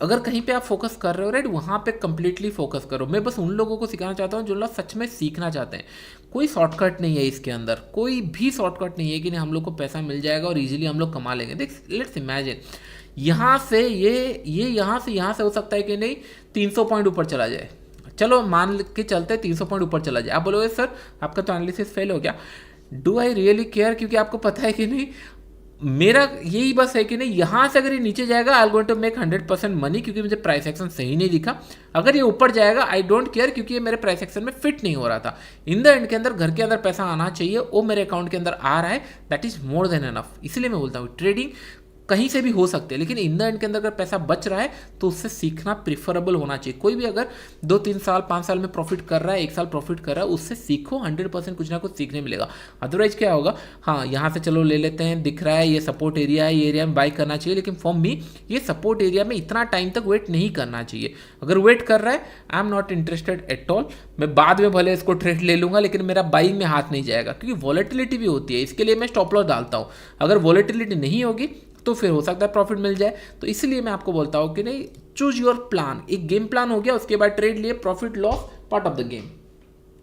अगर कहीं पे आप फोकस कर रहे हो राइट, वहाँ पे कंप्लीटली फोकस करो। मैं बस उन लोगों को सिखाना चाहता हूँ जो लोग सच में सीखना चाहते हैं। कोई शॉर्टकट नहीं है इसके अंदर, कोई भी शॉर्टकट नहीं है कि नहीं हम लोग को पैसा मिल जाएगा और इजीली हम लोग कमा लेंगे। देख, लेट्स इमेजिन यहाँ से ये यहाँ से हो सकता है कि नहीं 300 पॉइंट ऊपर चला जाए। चलो मान के चलते 300 पॉइंट ऊपर चला जाए। आप बोलोगे सर आपका तो एनालिसिस फेल हो गया। Do I really care? क्योंकि आपको पता है कि नहीं मेरा यही बस है कि नहीं यहाँ से अगर ये नीचे जाएगा I am going to make 100% money, क्योंकि मुझे प्राइस एक्शन सही नहीं दिखा। अगर ये ऊपर जाएगा आई डोंट केयर, क्योंकि ये मेरे प्राइस एक्शन में फिट नहीं हो रहा था। इन द एंड के अंदर घर के अंदर पैसा आना चाहिए, वो मेरे अकाउंट के अंदर आ रहा है, that is more than enough. इसलिए मैं बोलता हूँ ट्रेडिंग कहीं से भी हो सकते हैं, लेकिन इन द एंड के अंदर अगर पैसा बच रहा है तो उससे सीखना प्रिफरेबल होना चाहिए। कोई भी अगर 2-3 साल 5 साल में प्रॉफिट कर रहा है, 1 साल प्रॉफिट कर रहा है, उससे सीखो, 100% कुछ ना कुछ सीखने मिलेगा। अदरवाइज क्या होगा, हाँ यहाँ से चलो ले लेते हैं, दिख रहा है ये सपोर्ट एरिया है, ये एरिया में बाई करना चाहिए, लेकिन फॉर मी ये सपोर्ट एरिया में इतना टाइम तक वेट नहीं करना चाहिए। अगर वेट कर रहा है I am not interested at all. मैं बाद में भले इसको ट्रेड ले लूंगा, लेकिन मेरा बाइंग में हाथ नहीं जाएगा, क्योंकि वॉलेटिलिटी भी होती है। इसके लिए मैं स्टॉप लॉस डालता हूँ। अगर वॉलेटिलिटी नहीं होगी तो फिर हो सकता है प्रॉफिट मिल जाए। तो इसलिए मैं आपको बोलता हूँ कि नहीं, चूज योर प्लान। एक गेम प्लान हो गया, उसके बाद ट्रेड लिए, profit loss part of the game.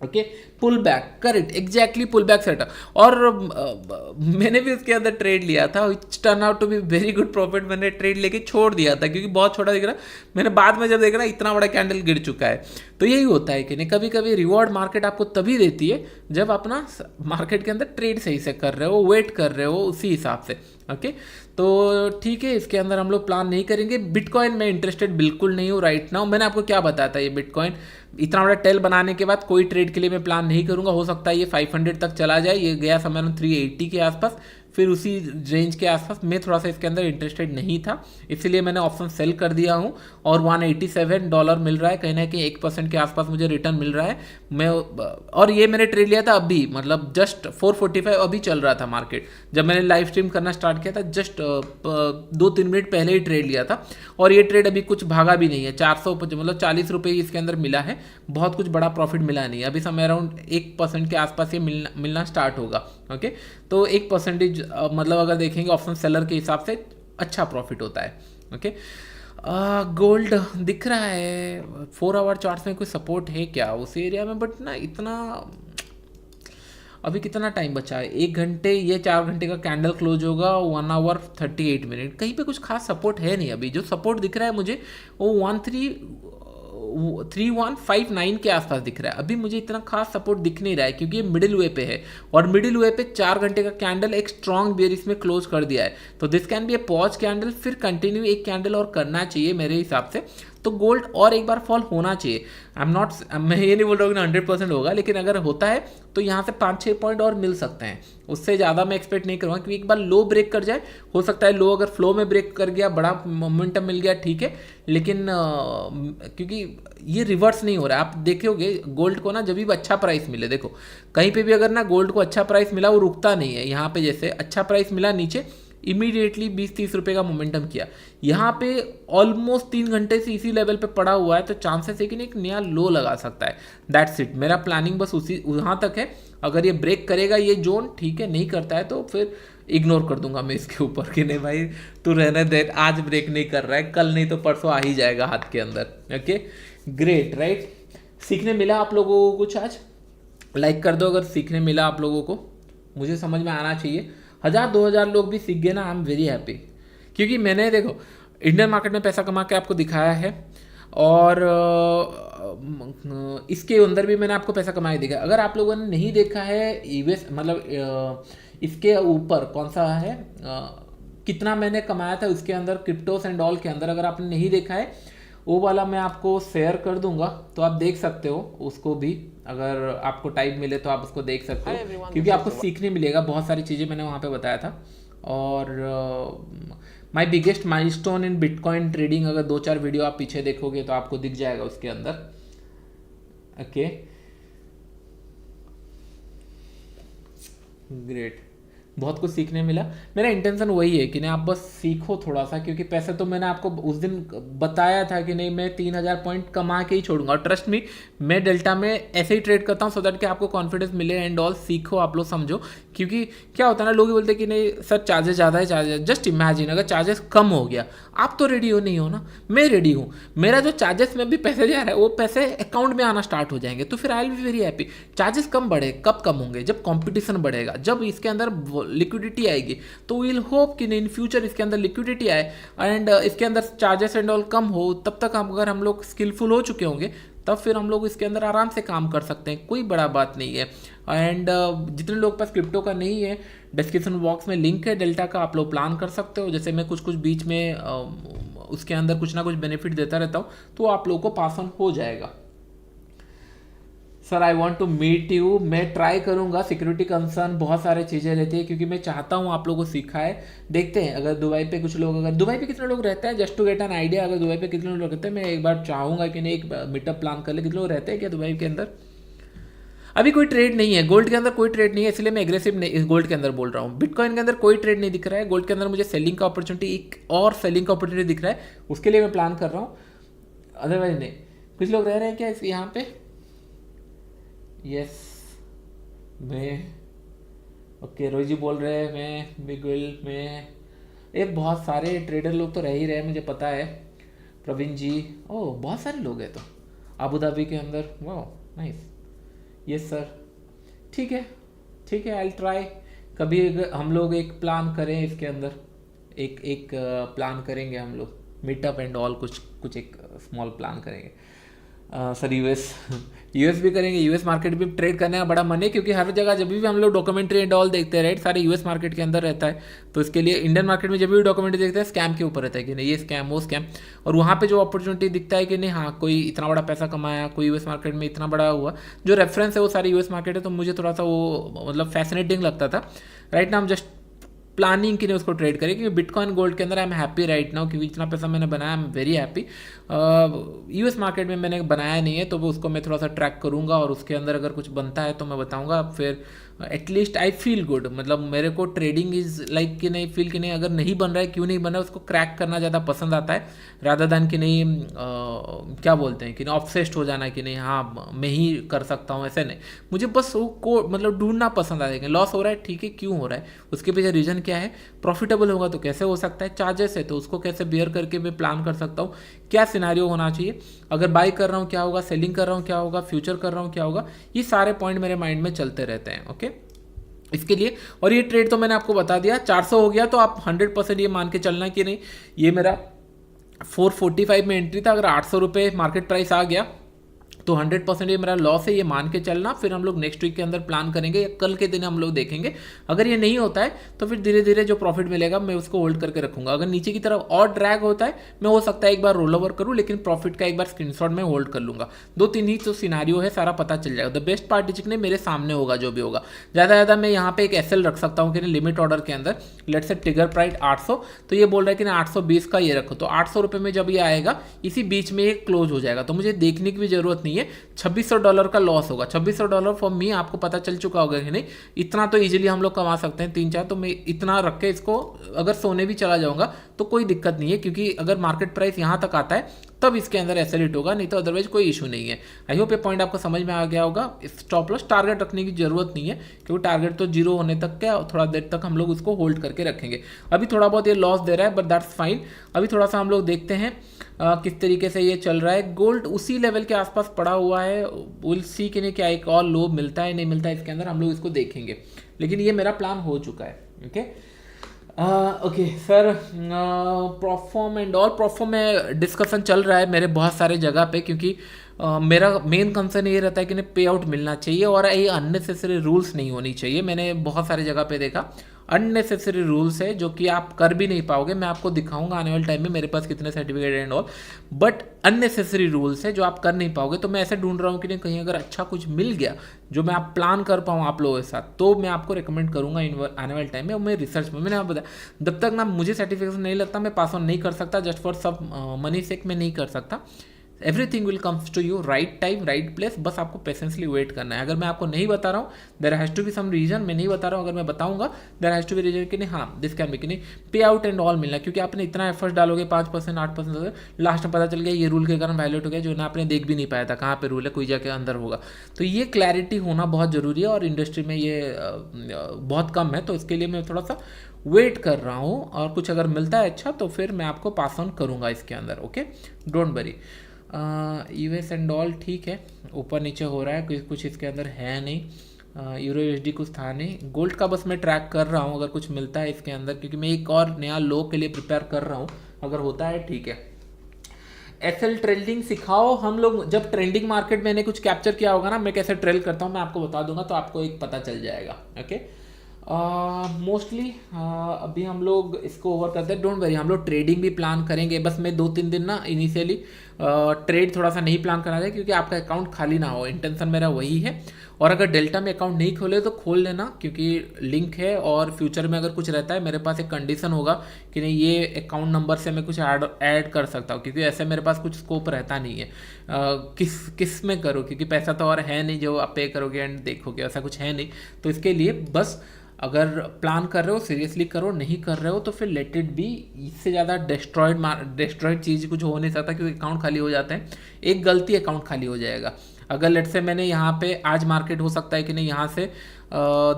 Okay, pull back, correct, exactly pull back setup. और मैंने भी उसके अंदर ट्रेड लिया था, it's turn out to be very good profit. मैंने ट्रेड लेके छोड़ दिया था क्योंकि बहुत छोटा दिख रहा। मैंने बाद में जब देखा ना इतना बड़ा कैंडल गिर चुका है। तो यही होता है कि नहीं, कभी कभी रिवॉर्ड मार्केट आपको तभी देती है जब अपना मार्केट के अंदर ट्रेड सही से कर रहे हो, वेट कर रहे हो उसी हिसाब से। ओके, तो ठीक है, इसके अंदर हम लोग प्लान नहीं करेंगे। बिटकॉइन में इंटरेस्टेड बिल्कुल नहीं हूँ राइट नाउ। मैंने आपको क्या बताया था, ये बिटकॉइन इतना बड़ा टेल बनाने के बाद कोई ट्रेड के लिए मैं प्लान नहीं करूंगा। हो सकता है ये 500 तक चला जाए। ये गया समय 380 के आसपास, फिर उसी रेंज के आसपास। मैं थोड़ा सा इसके अंदर इंटरेस्टेड नहीं था, इसीलिए मैंने ऑप्शन सेल कर दिया हूँ। और $187 मिल रहा है, कहीं ना कहीं 1% के आसपास मुझे रिटर्न मिल रहा है। मैं और ये मैंने ट्रेड लिया था अभी, मतलब जस्ट 445 अभी चल रहा था मार्केट जब मैंने लाइव स्ट्रीम करना स्टार्ट किया था। जस्ट 2-3 मिनट पहले ही ट्रेड लिया था, और ये ट्रेड अभी कुछ भागा भी नहीं है। 400 मतलब 40 रुपये इसके अंदर मिला है, बहुत कुछ बड़ा प्रॉफिट मिला नहीं है। अभी समय अराउंड 1% के आसपास ये मिलना स्टार्ट होगा। ओके, तो 1% मतलब अगर देखेंगे ऑप्शन सेलर के हिसाब से अच्छा प्रॉफिट होता है। ओके, गोल्ड दिख रहा है 4 आवर चार्ट्स में, कोई सपोर्ट है क्या उस एरिया में? बट ना इतना, अभी कितना टाइम बचा है, 1 घंटे, ये 4 घंटे का कैंडल क्लोज होगा, 1 आवर 38 मिनट। कहीं पे कुछ खास सपोर्ट है नहीं। अभी जो सपोर्ट दिख रहा है मुझे वो 3159 के आसपास दिख रहा है। अभी मुझे इतना खास सपोर्ट दिख नहीं रहा है, क्योंकि ये मिडिल वे पे है, और मिडिल वे पे 4 घंटे का कैंडल एक स्ट्रॉन्ग बेयरिश में क्लोज कर दिया है। तो this can be a pause candle, फिर कंटिन्यू एक कैंडल और करना चाहिए मेरे हिसाब से। तो गोल्ड और एक बार फॉल होना चाहिए। मैं ये नहीं बोल रहा हूँ कि 100% होगा, लेकिन अगर होता है तो यहाँ से 5-6 पॉइंट और मिल सकते हैं। उससे ज़्यादा मैं एक्सपेक्ट नहीं करूँगा, क्योंकि एक बार लो ब्रेक कर जाए, हो सकता है लो अगर फ्लो में ब्रेक कर गया, बड़ा मोमेंटम मिल गया, ठीक है, लेकिन क्योंकि ये रिवर्स नहीं हो रहा है। आप देखोगे गोल्ड को ना, जब भी अच्छा प्राइस मिले, देखो कहीं पे भी अगर ना गोल्ड को अच्छा प्राइस मिला, वो रुकता नहीं है। यहाँ पे जैसे अच्छा प्राइस मिला, नीचे इमीडिएटली 20-30 रुपये का मोमेंटम किया। यहाँ पे ऑलमोस्ट 3 घंटे से इसी लेवल पे पड़ा हुआ है, तो चांसेस है कि एक नया लो लगा सकता है। दैट्स इट, मेरा प्लानिंग बस उसी वहाँ तक है। अगर ये ब्रेक करेगा ये जोन, ठीक है, नहीं करता है तो फिर इग्नोर कर दूंगा मैं इसके ऊपर कि नहीं भाई तू रहने दे, आज ब्रेक नहीं कर रहा है, कल नहीं तो परसों आ ही जाएगा हाथ के अंदर। Okay, great, right. सीखने मिला आप लोगों को कुछ आज? लाइक कर दो अगर सीखने मिला आप लोगों को। मुझे समझ में आना चाहिए। 1000-2000 लोग भी सीख गए ना, आई एम वेरी हैप्पी। क्योंकि मैंने देखो इंडियन मार्केट में पैसा कमा के आपको दिखाया है, और इसके अंदर भी मैंने आपको पैसा कमाया दिखा। अगर आप लोगों ने नहीं देखा है यूएस, मतलब इसके ऊपर कौन सा है, कितना मैंने कमाया था उसके अंदर, क्रिप्टोस एंड ऑल के अंदर, अगर आपने नहीं देखा है वो वाला मैं आपको शेयर कर दूंगा, तो आप देख सकते हो उसको भी। अगर आपको टाइम मिले तो आप उसको देख सकते हो, क्योंकि आपको सीखने मिलेगा। बहुत सारी चीज़ें मैंने वहाँ पे बताया था। और my biggest milestone in bitcoin trading, अगर 2-4 वीडियो आप पीछे देखोगे तो आपको दिख जाएगा उसके अंदर। Okay, great. बहुत कुछ सीखने मिला। मेरा इंटेंशन वही है कि नहीं आप बस सीखो थोड़ा सा, क्योंकि पैसे तो मैंने आपको उस दिन बताया था कि नहीं मैं 3,000 पॉइंट कमा के ही छोड़ूंगा, और ट्रस्ट मी मैं डेल्टा में ऐसे ही ट्रेड करता हूँ सो दैट कि आपको कॉन्फिडेंस मिले एंड ऑल, सीखो आप लोग समझो। क्योंकि क्या होता है ना, लोग बोलते हैं कि नहीं सर चार्जेस ज़्यादा है, चार्जेस, जस्ट इमेजिन अगर चार्जेस कम हो गया, आप तो रेडी हो नहीं हो ना, मैं रेडी हूँ। मेरा जो चार्जेस में भी पैसे जा रहा है वो पैसे अकाउंट में आना स्टार्ट हो जाएंगे, तो फिर I will be very happy. Charges कम बढ़े, कब कम होंगे? जब कंपटीशन बढ़ेगा, जब इसके अंदर लिक्विडिटी आएगी, तो विल होप कि इन फ्यूचर इसके अंदर लिक्विडिटी आए एंड इसके अंदर चार्जेस एंड ऑल कम हो। तब तक अगर हम लोग स्किलफुल हो चुके होंगे, तब फिर हम लोग इसके अंदर आराम से काम कर सकते हैं, कोई बड़ा बात नहीं है। एंड जितने लोग पास क्रिप्टो का नहीं है, डिस्क्रिप्शन बॉक्स में लिंक है डेल्टा का, आप लोग प्लान कर सकते हो। जैसे मैं कुछ कुछ बीच में उसके अंदर कुछ ना कुछ बेनिफिट देता रहता हूँ, तो आप लोगों को पास ऑन हो जाएगा। Sir I want to meet you, मैं ट्राई करूंगा। सिक्योरिटी कंसर्न बहुत सारी चीज़ें रहती है, क्योंकि मैं चाहता हूँ आप लोगों को सिखाए। देखते हैं अगर दुबई पे कुछ लोग, अगर दुबई पे कितने लोग रहते हैं, just to get an idea, अगर दुबई पे कितने लोग रहते हैं, मैं एक बार चाहूँगा कि नहीं एक मीटअप प्लान कर ले। कितने लोग रहते हैं क्या दुबई के अंदर? अभी कोई ट्रेड नहीं है गोल्ड के अंदर, कोई ट्रेड नहीं है, इसलिए मैं एग्रेसिव नहीं गोल्ड के अंदर बोल रहा हूँ। बिटकॉइन के अंदर कोई ट्रेड नहीं दिख रहा है, गोल्ड के अंदर मुझे सेलिंग का अपॉर्चुनिटी, एक और सेलिंग का अपॉर्चुनिटी दिख रहा है, उसके लिए मैं प्लान कर रहा हूँ, अदरवाइज नहीं। कुछ लोग रह रहे हैं क्या इस यहाँ पे? यस मैं, ओके रोहित जी बोल रहे हैं मैं बिगविल में, ये बहुत सारे ट्रेडर लोग तो रह ही रहे हैं, मुझे पता है। प्रवीण जी, ओह बहुत सारे लोग हैं तो अबू धाबी के अंदर, वाह नाइस। यस सर, ठीक है ठीक है, आई ट्राई। कभी अगर हम लोग एक प्लान करें इसके अंदर, एक प्लान करेंगे हम लोग, मीटअप एंड ऑल, कुछ कुछ एक स्मॉल प्लान करेंगे। सर यूएस भी करेंगे, यूएस मार्केट भी ट्रेड करने का बड़ा मन है, क्योंकि हर जगह जब भी हम लोग डॉक्यूमेंट्री एंड ऑल देखते हैं राइट, सारे यूएस मार्केट के अंदर रहता है। तो इसके लिए इंडियन मार्केट में जब भी डॉक्यूमेंट्री देखते हैं स्कैम के ऊपर रहता है कि नहीं ये स्कैम वो स्कैम, और वहाँ पे जो अपॉर्चुनिटी दिखता है कि नहीं हाँ कोई इतना बड़ा पैसा कमाया, कोई यूएस मार्केट में इतना बड़ा हुआ, जो रेफरेंस है वो सारी यूएस मार्केट है, तो मुझे थोड़ा सा वो मतलब फैसिनेटिंग लगता था। राइट नाउ जस्ट प्लानिंग की नहीं उसको ट्रेड करें, क्योंकि बिटकॉइन गोल्ड के अंदर I am happy right now, क्योंकि इतना पैसा मैंने बनाया, I am very happy. US market में मैंने बनाया नहीं है, तो उसको मैं थोड़ा सा ट्रैक करूंगा, और उसके अंदर अगर कुछ बनता है तो मैं बताऊंगा। फिर एटलीस्ट आई फील गुड, मतलब मेरे को ट्रेडिंग इज लाइक कि नहीं फील कि नहीं अगर नहीं बन रहा है क्यों नहीं बन रहा है, उसको क्रैक करना ज़्यादा पसंद आता है, रादर दैन कि नहीं क्या बोलते हैं कि नहीं ऑब्सेस्ड हो जाना कि नहीं हाँ मैं ही कर सकता हूँ, ऐसे नहीं। मुझे बस वो को मतलब ढूंढना पसंद आता है कि लॉस हो रहा है ठीक है, क्यों हो रहा है, उसके पीछे रीज़न क्या है, प्रॉफिटेबल होगा तो कैसे हो सकता है, चार्जेस है तो उसको कैसे बियर करके मैं प्लान कर सकता हूँ, क्या सिनारियो होना चाहिए, अगर बाई कर रहा हूँ क्या होगा, सेलिंग कर रहा हूँ क्या होगा, फ्यूचर कर रहा हूँ क्या होगा, ये सारे पॉइंट मेरे माइंड में चलते रहते हैं। ओके इसके लिए, और ये ट्रेड तो मैंने आपको बता दिया, 400 हो गया तो आप 100% ये मान के चलना कि नहीं ये मेरा 445 में एंट्री था, अगर 800 रुपये मार्केट प्राइस आ गया तो 100% ये मेरा लॉस है, ये मान के चलना। फिर हम लोग नेक्स्ट वीक के अंदर प्लान करेंगे या कल के दिन हम लोग देखेंगे। अगर ये नहीं होता है तो फिर धीरे धीरे जो प्रॉफिट मिलेगा मैं उसको होल्ड करके रखूंगा। अगर नीचे की तरफ और ड्रैग होता है मैं हो सकता है एक बार रोल ओवर करूँ, लेकिन प्रॉफिट का एक बार स्क्रीनशॉट में होल्ड कर लूंगा। 2-3 ही तो सिनारियो है, सारा पता चल जाएगा। द बेस्ट पार्ट जितने मेरे सामने होगा जो भी होगा, ज़्यादा ज़्यादा मैं यहाँ पे एक एसएल रख सकता हूँ कि लिमिट ऑर्डर के अंदर, लेट से ट्रिगर प्राइस 800, तो ये बोल रहा है कि 820 का ये रखो, तो 800 रुपये में जब ये आएगा इसी बीच में ये क्लोज हो जाएगा, तो मुझे देखने की भी जरूरत नहीं है। $2600 का लॉस होगा, $2600 फॉर मी, आपको पता चल चुका होगा कि नहीं, इतना तो इजीली हम लोग कमा सकते हैं 3-4, तो मैं इतना रख के इसको अगर सोने भी चला जाऊंगा तो कोई दिक्कत नहीं है, क्योंकि अगर मार्केट प्राइस यहाँ तक आता है तब इसके अंदर एसएल हिट होगा, नहीं तो अदरवाइज कोई इशू नहीं है। आई होप ये पॉइंट आपको समझ में आ गया होगा। स्टॉप लॉस टारगेट रखने की जरूरत नहीं है, क्योंकि टारगेट तो जीरो होने तक क्या, थोड़ा देर तक हम लोग उसको होल्ड करके रखेंगे। अभी थोड़ा बहुत ये लॉस दे रहा है बट दैट्स फाइन। अभी थोड़ा सा हम लोग देखते हैं किस तरीके से ये चल रहा है। गोल्ड उसी लेवल के आसपास पड़ा हुआ है, विल सी कि नहीं क्या एक और लो मिलता है नहीं मिलता है इसके अंदर, हम लोग इसको देखेंगे, लेकिन ये मेरा प्लान हो चुका है। Okay sir, perform and all perform में डिस्कशन चल रहा है मेरे बहुत सारे जगह पे, क्योंकि मेरा मेन कंसर्न ये रहता है कि पे आउट मिलना चाहिए और ये अननेसेसरी रूल्स नहीं होनी चाहिए। मैंने बहुत सारे जगह पे देखा अननेसेसरी रूल्स है जो कि आप कर भी नहीं पाओगे। मैं आपको दिखाऊंगा आने वाले टाइम में मेरे पास कितने certificate and all, but unnecessary rules है जो आप कर नहीं पाओगे। तो मैं ऐसे ढूंढ रहा हूँ कि नहीं कहीं अगर अच्छा कुछ मिल गया जो मैं आप प्लान कर पाऊँ आप लोगों के साथ, तो मैं आपको रिकमेंड करूँगा आने वाले टाइम में। मैं रिसर्च में मैंने आप बताया जब तक ना मुझे सर्टिफिकेशन नहीं लगता मैं पास ऑन नहीं कर सकता, जस्ट फॉर सब मनी सेक में नहीं कर सकता। Everything will comes to you, right time right place, बस आपको पेशेंसली वेट करना है। अगर मैं आपको नहीं बता रहा हूँ, there has to be some reason, मैं नहीं बता रहा हूँ, अगर मैं बताऊंगा there has to be reason कि नहीं, हाँ दिस कैन बी कि नहीं पे आउट एंड ऑल मिलना, क्योंकि आपने इतना एफर्ट डालोगे 5% 8%, लास्ट में पता चल गया ये रूल के कारण वायलेट हो गया, जो ना आपने देख भी नहीं पाया था कहाँ पे रूल है, कोई जाके अंदर होगा। तो ये क्लैरिटी होना बहुत ज़रूरी है और इंडस्ट्री में ये बहुत कम है, तो इसके लिए मैं थोड़ा सा वेट कर रहा हूँ, और कुछ अगर मिलता है अच्छा तो फिर मैं आपको पास ऑन करूँगा इसके अंदर। Okay, don't worry. US and all ठीक है, ऊपर नीचे हो रहा है, कुछ इसके अंदर है नहीं। यूरो यूएसडी कुछ था नहीं। गोल्ड का बस मैं ट्रैक कर रहा हूँ अगर कुछ मिलता है इसके अंदर, क्योंकि मैं एक और नया लो के लिए प्रिपेयर कर रहा हूँ, अगर होता है ठीक है। एसएल ट्रेडिंग सिखाओ, हम लोग जब ट्रेंडिंग मार्केट मैंने कुछ कैप्चर किया होगा ना, मैं कैसे ट्रेल करता हूँ मैं आपको बता दूंगा, तो आपको एक पता चल जाएगा। ओके, मोस्टली अभी हम लोग इसको ओवर करते हैं, डोंट वरी, हम लोग ट्रेडिंग भी प्लान करेंगे, बस मैं 2-3 दिन ना इनिशियली ट्रेड थोड़ा सा नहीं प्लान करा जाए, क्योंकि आपका अकाउंट खाली ना हो, इंटेंशन मेरा वही है। और अगर डेल्टा में अकाउंट नहीं खोले तो खोल लेना, क्योंकि लिंक है, और फ्यूचर में अगर कुछ रहता है मेरे पास एक कंडीशन होगा कि नहीं ये अकाउंट नंबर से मैं कुछ ऐड कर सकता हूँ, क्योंकि ऐसे मेरे पास कुछ स्कोप रहता नहीं है। किस में करो, क्योंकि पैसा तो और है नहीं जो आप पे करोगे एंड देखोगे, ऐसा कुछ है नहीं। तो इसके लिए बस अगर प्लान कर रहे हो सीरियसली करो, नहीं कर रहे हो तो फिर लेट इट बी। इससे ज़्यादा डिस्ट्रॉयड चीज़ कुछ हो नहीं सकता, क्योंकि अकाउंट खाली हो जाते हैं, एक गलती अकाउंट खाली हो जाएगा। अगर लेट से मैंने यहाँ पे आज मार्केट हो सकता है कि नहीं यहाँ से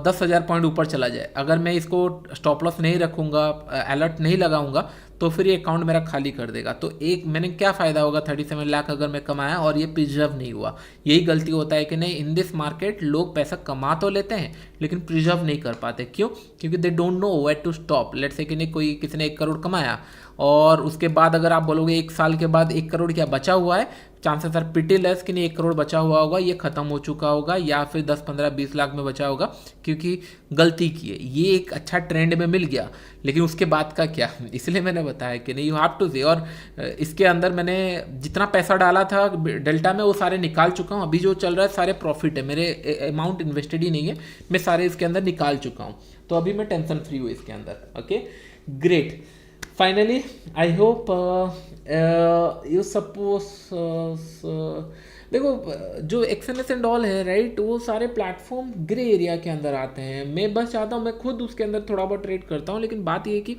10,000 पॉइंट ऊपर चला जाए, अगर मैं इसको स्टॉप लॉस नहीं रखूँगा, अलर्ट नहीं लगाऊंगा, तो फिर ये अकाउंट मेरा खाली कर देगा। तो एक मैंने क्या फ़ायदा होगा 37 लाख अगर मैं कमाया और ये प्रिजर्व नहीं हुआ। यही गलती होता है कि नहीं, इन दिस मार्केट लोग पैसा कमा तो लेते हैं लेकिन प्रिजर्व नहीं कर पाते। क्यों? क्योंकि they don't know where to stop. Late से कि नहीं कोई किसी ने 1 करोड़ कमाया और उसके बाद अगर आप बोलोगे 1 साल के बाद 1 करोड़ क्या बचा हुआ है, चांसेस आर पिटी लेस कि नहीं 1 करोड़ बचा हुआ होगा, ये खत्म हो चुका होगा, या फिर 10, 15, 20 लाख में बचा होगा, क्योंकि गलती की है। ये एक अच्छा ट्रेंड में मिल गया, लेकिन उसके बाद का क्या, इसलिए मैंने बताया कि नहीं यू हैव टू सी। और इसके अंदर मैंने जितना पैसा डाला था डेल्टा में वो सारे निकाल चुका हूँ। अभी जो चल रहा है सारे प्रॉफिट है, मेरे अमाउंट इन्वेस्टेड ही नहीं है, मैं सारे इसके अंदर निकाल चुका हूँ। तो अभी मैं टेंशन फ्री हूँ इसके अंदर। Okay, great. Finally I hope you suppose, देखो जो एक्सएनएस एंड ऑल है राइट, वो सारे प्लेटफॉर्म ग्रे एरिया के अंदर आते हैं। मैं बस चाहता हूँ, मैं खुद उसके अंदर थोड़ा बहुत ट्रेड करता हूँ, लेकिन बात ये है कि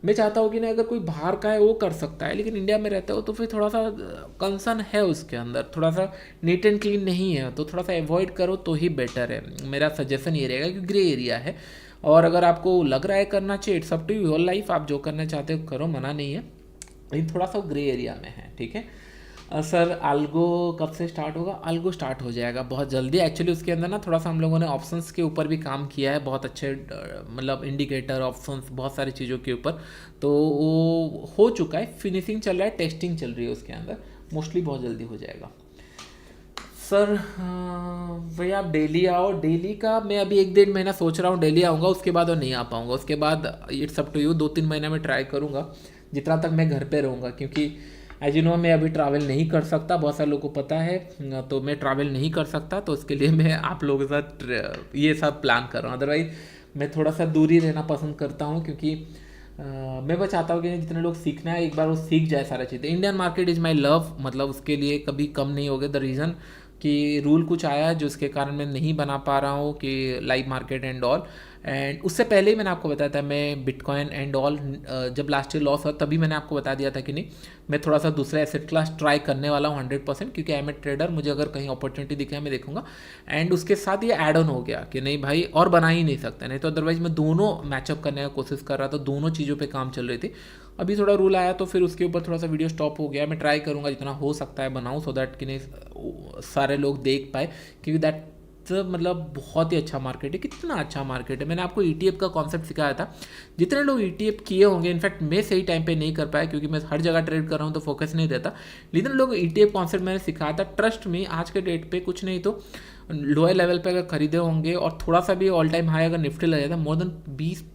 मैं चाहता हूँ कि नहीं, अगर कोई बाहर का है वो कर सकता है, लेकिन इंडिया में रहते हो तो फिर थोड़ा सा कंसर्न है उसके अंदर, थोड़ा सा नीट एंड क्लीन नहीं है, तो थोड़ा सा अवॉइड करो तो ही बेटर है। मेरा सजेशन ये रहेगा कि ग्रे एरिया है, और अगर आपको लग रहा है करना चाहिए, it's up to your life, आप जो करना चाहते हो करो, मना नहीं है, लेकिन थोड़ा सा ग्रे एरिया में है। ठीक है सर, अल्गो कब से स्टार्ट होगा? अल्गो स्टार्ट हो जाएगा बहुत जल्दी। एक्चुअली उसके अंदर ना थोड़ा सा हम लोगों ने ऑप्शंस के ऊपर भी काम किया है, बहुत अच्छे मतलब इंडिकेटर ऑप्शंस बहुत सारी चीज़ों के ऊपर, तो वो हो चुका है, फिनिशिंग चल रहा है, टेस्टिंग चल रही है उसके अंदर, मोस्टली बहुत जल्दी हो जाएगा। सर भैया आप डेली आओ, डेली का मैं अभी 1-1.5 महीना सोच रहा हूँ डेली आऊँगा, उसके बाद और नहीं आ पाऊँगा। उसके बाद इट्स अप टू यू, 2-3 महीना में ट्राई करूँगा जितना तक मैं घर पे रहूँगा, क्योंकि एज यू नो मैं अभी ट्रैवल नहीं कर सकता, बहुत सारे लोगों को पता है, तो मैं ट्रैवल नहीं कर सकता, तो उसके लिए मैं आप लोगों के साथ ये सब प्लान कर रहा हूँ। अदरवाइज मैं थोड़ा सा दूरी रहना पसंद करता हूँ, क्योंकि मैं बस चाहता हूँ कि जितने लोग सीखना है एक बार वो सीख जाए सारा चीज़ें। Indian market is my love, मतलब उसके लिए कभी कम नहीं होगा। द रीज़न कि रूल कुछ आया है जिसके कारण मैं नहीं बना पा रहा हूँ कि live market and all, and उससे पहले ही मैंने आपको बताया था मैं बिटकॉइन एंड ऑल, जब लास्ट ईयर लॉस हुआ तभी मैंने आपको बता दिया था कि नहीं मैं थोड़ा सा दूसरा एसेट क्लास ट्राई करने वाला हूँ 100%, क्योंकि आई एम ए ट्रेडर, मुझे अगर कहीं अपॉर्चुनिटी दिखे मैं देखूंगा। एंड उसके साथ ये ऐड ऑन हो गया कि नहीं भाई और बना ही नहीं सकते, नहीं तो अदरवाइज मैं दोनों मैचअप करने का कोशिश कर रहा था, दोनों चीज़ों पर काम चल रही थी। अभी थोड़ा रूल आया तो फिर उसके ऊपर थोड़ा सा वीडियो स्टॉप हो गया। मैं ट्राई करूँगा जितना हो सकता है बनाऊँ, सो दैट कि नहीं सारे लोग देख पाए, क्योंकि दैट मतलब बहुत ही अच्छा मार्केट है। कितना अच्छा मार्केट है, मैंने आपको ETF का कॉन्सेप्ट सिखाया था, जितने लोग ETF किए होंगे, इनफैक्ट मैं सही टाइम पे नहीं कर पाया क्योंकि मैं हर जगह ट्रेड कर रहा हूँ तो फोकस नहीं रहता, लेकिन लोग ETF कॉन्सेप्ट मैंने सिखाया था। ट्रस्ट में आज के डेट पे कुछ नहीं तो लोअर लेवल पे अगर खरीदे होंगे और थोड़ा सा भी ऑल टाइम हाई अगर निफ्टी लग जाता है, मोर देन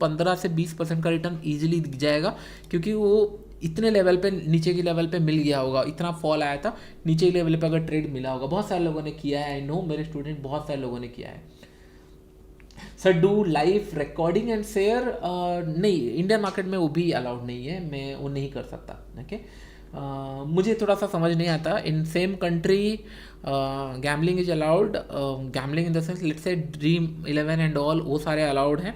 15 से 20% का रिटर्न ईजिली दिख जाएगा, क्योंकि वो इतने लेवल पे नीचे की लेवल पे मिल गया होगा, इतना फॉल आया था नीचे की लेवल पे अगर ट्रेड मिला होगा। बहुत सारे लोगों ने किया है, आई नो, मेरे स्टूडेंट बहुत सारे लोगों ने किया है। Sir do live recording and share? नहीं, इंडियन मार्केट में वो भी अलाउड नहीं है, मैं वो नहीं कर सकता। ओके, मुझे थोड़ा सा समझ नहीं आता। In same country gambling is allowed, gambling in the sense let's say Dream11 and all, वो सारे अलाउड हैं।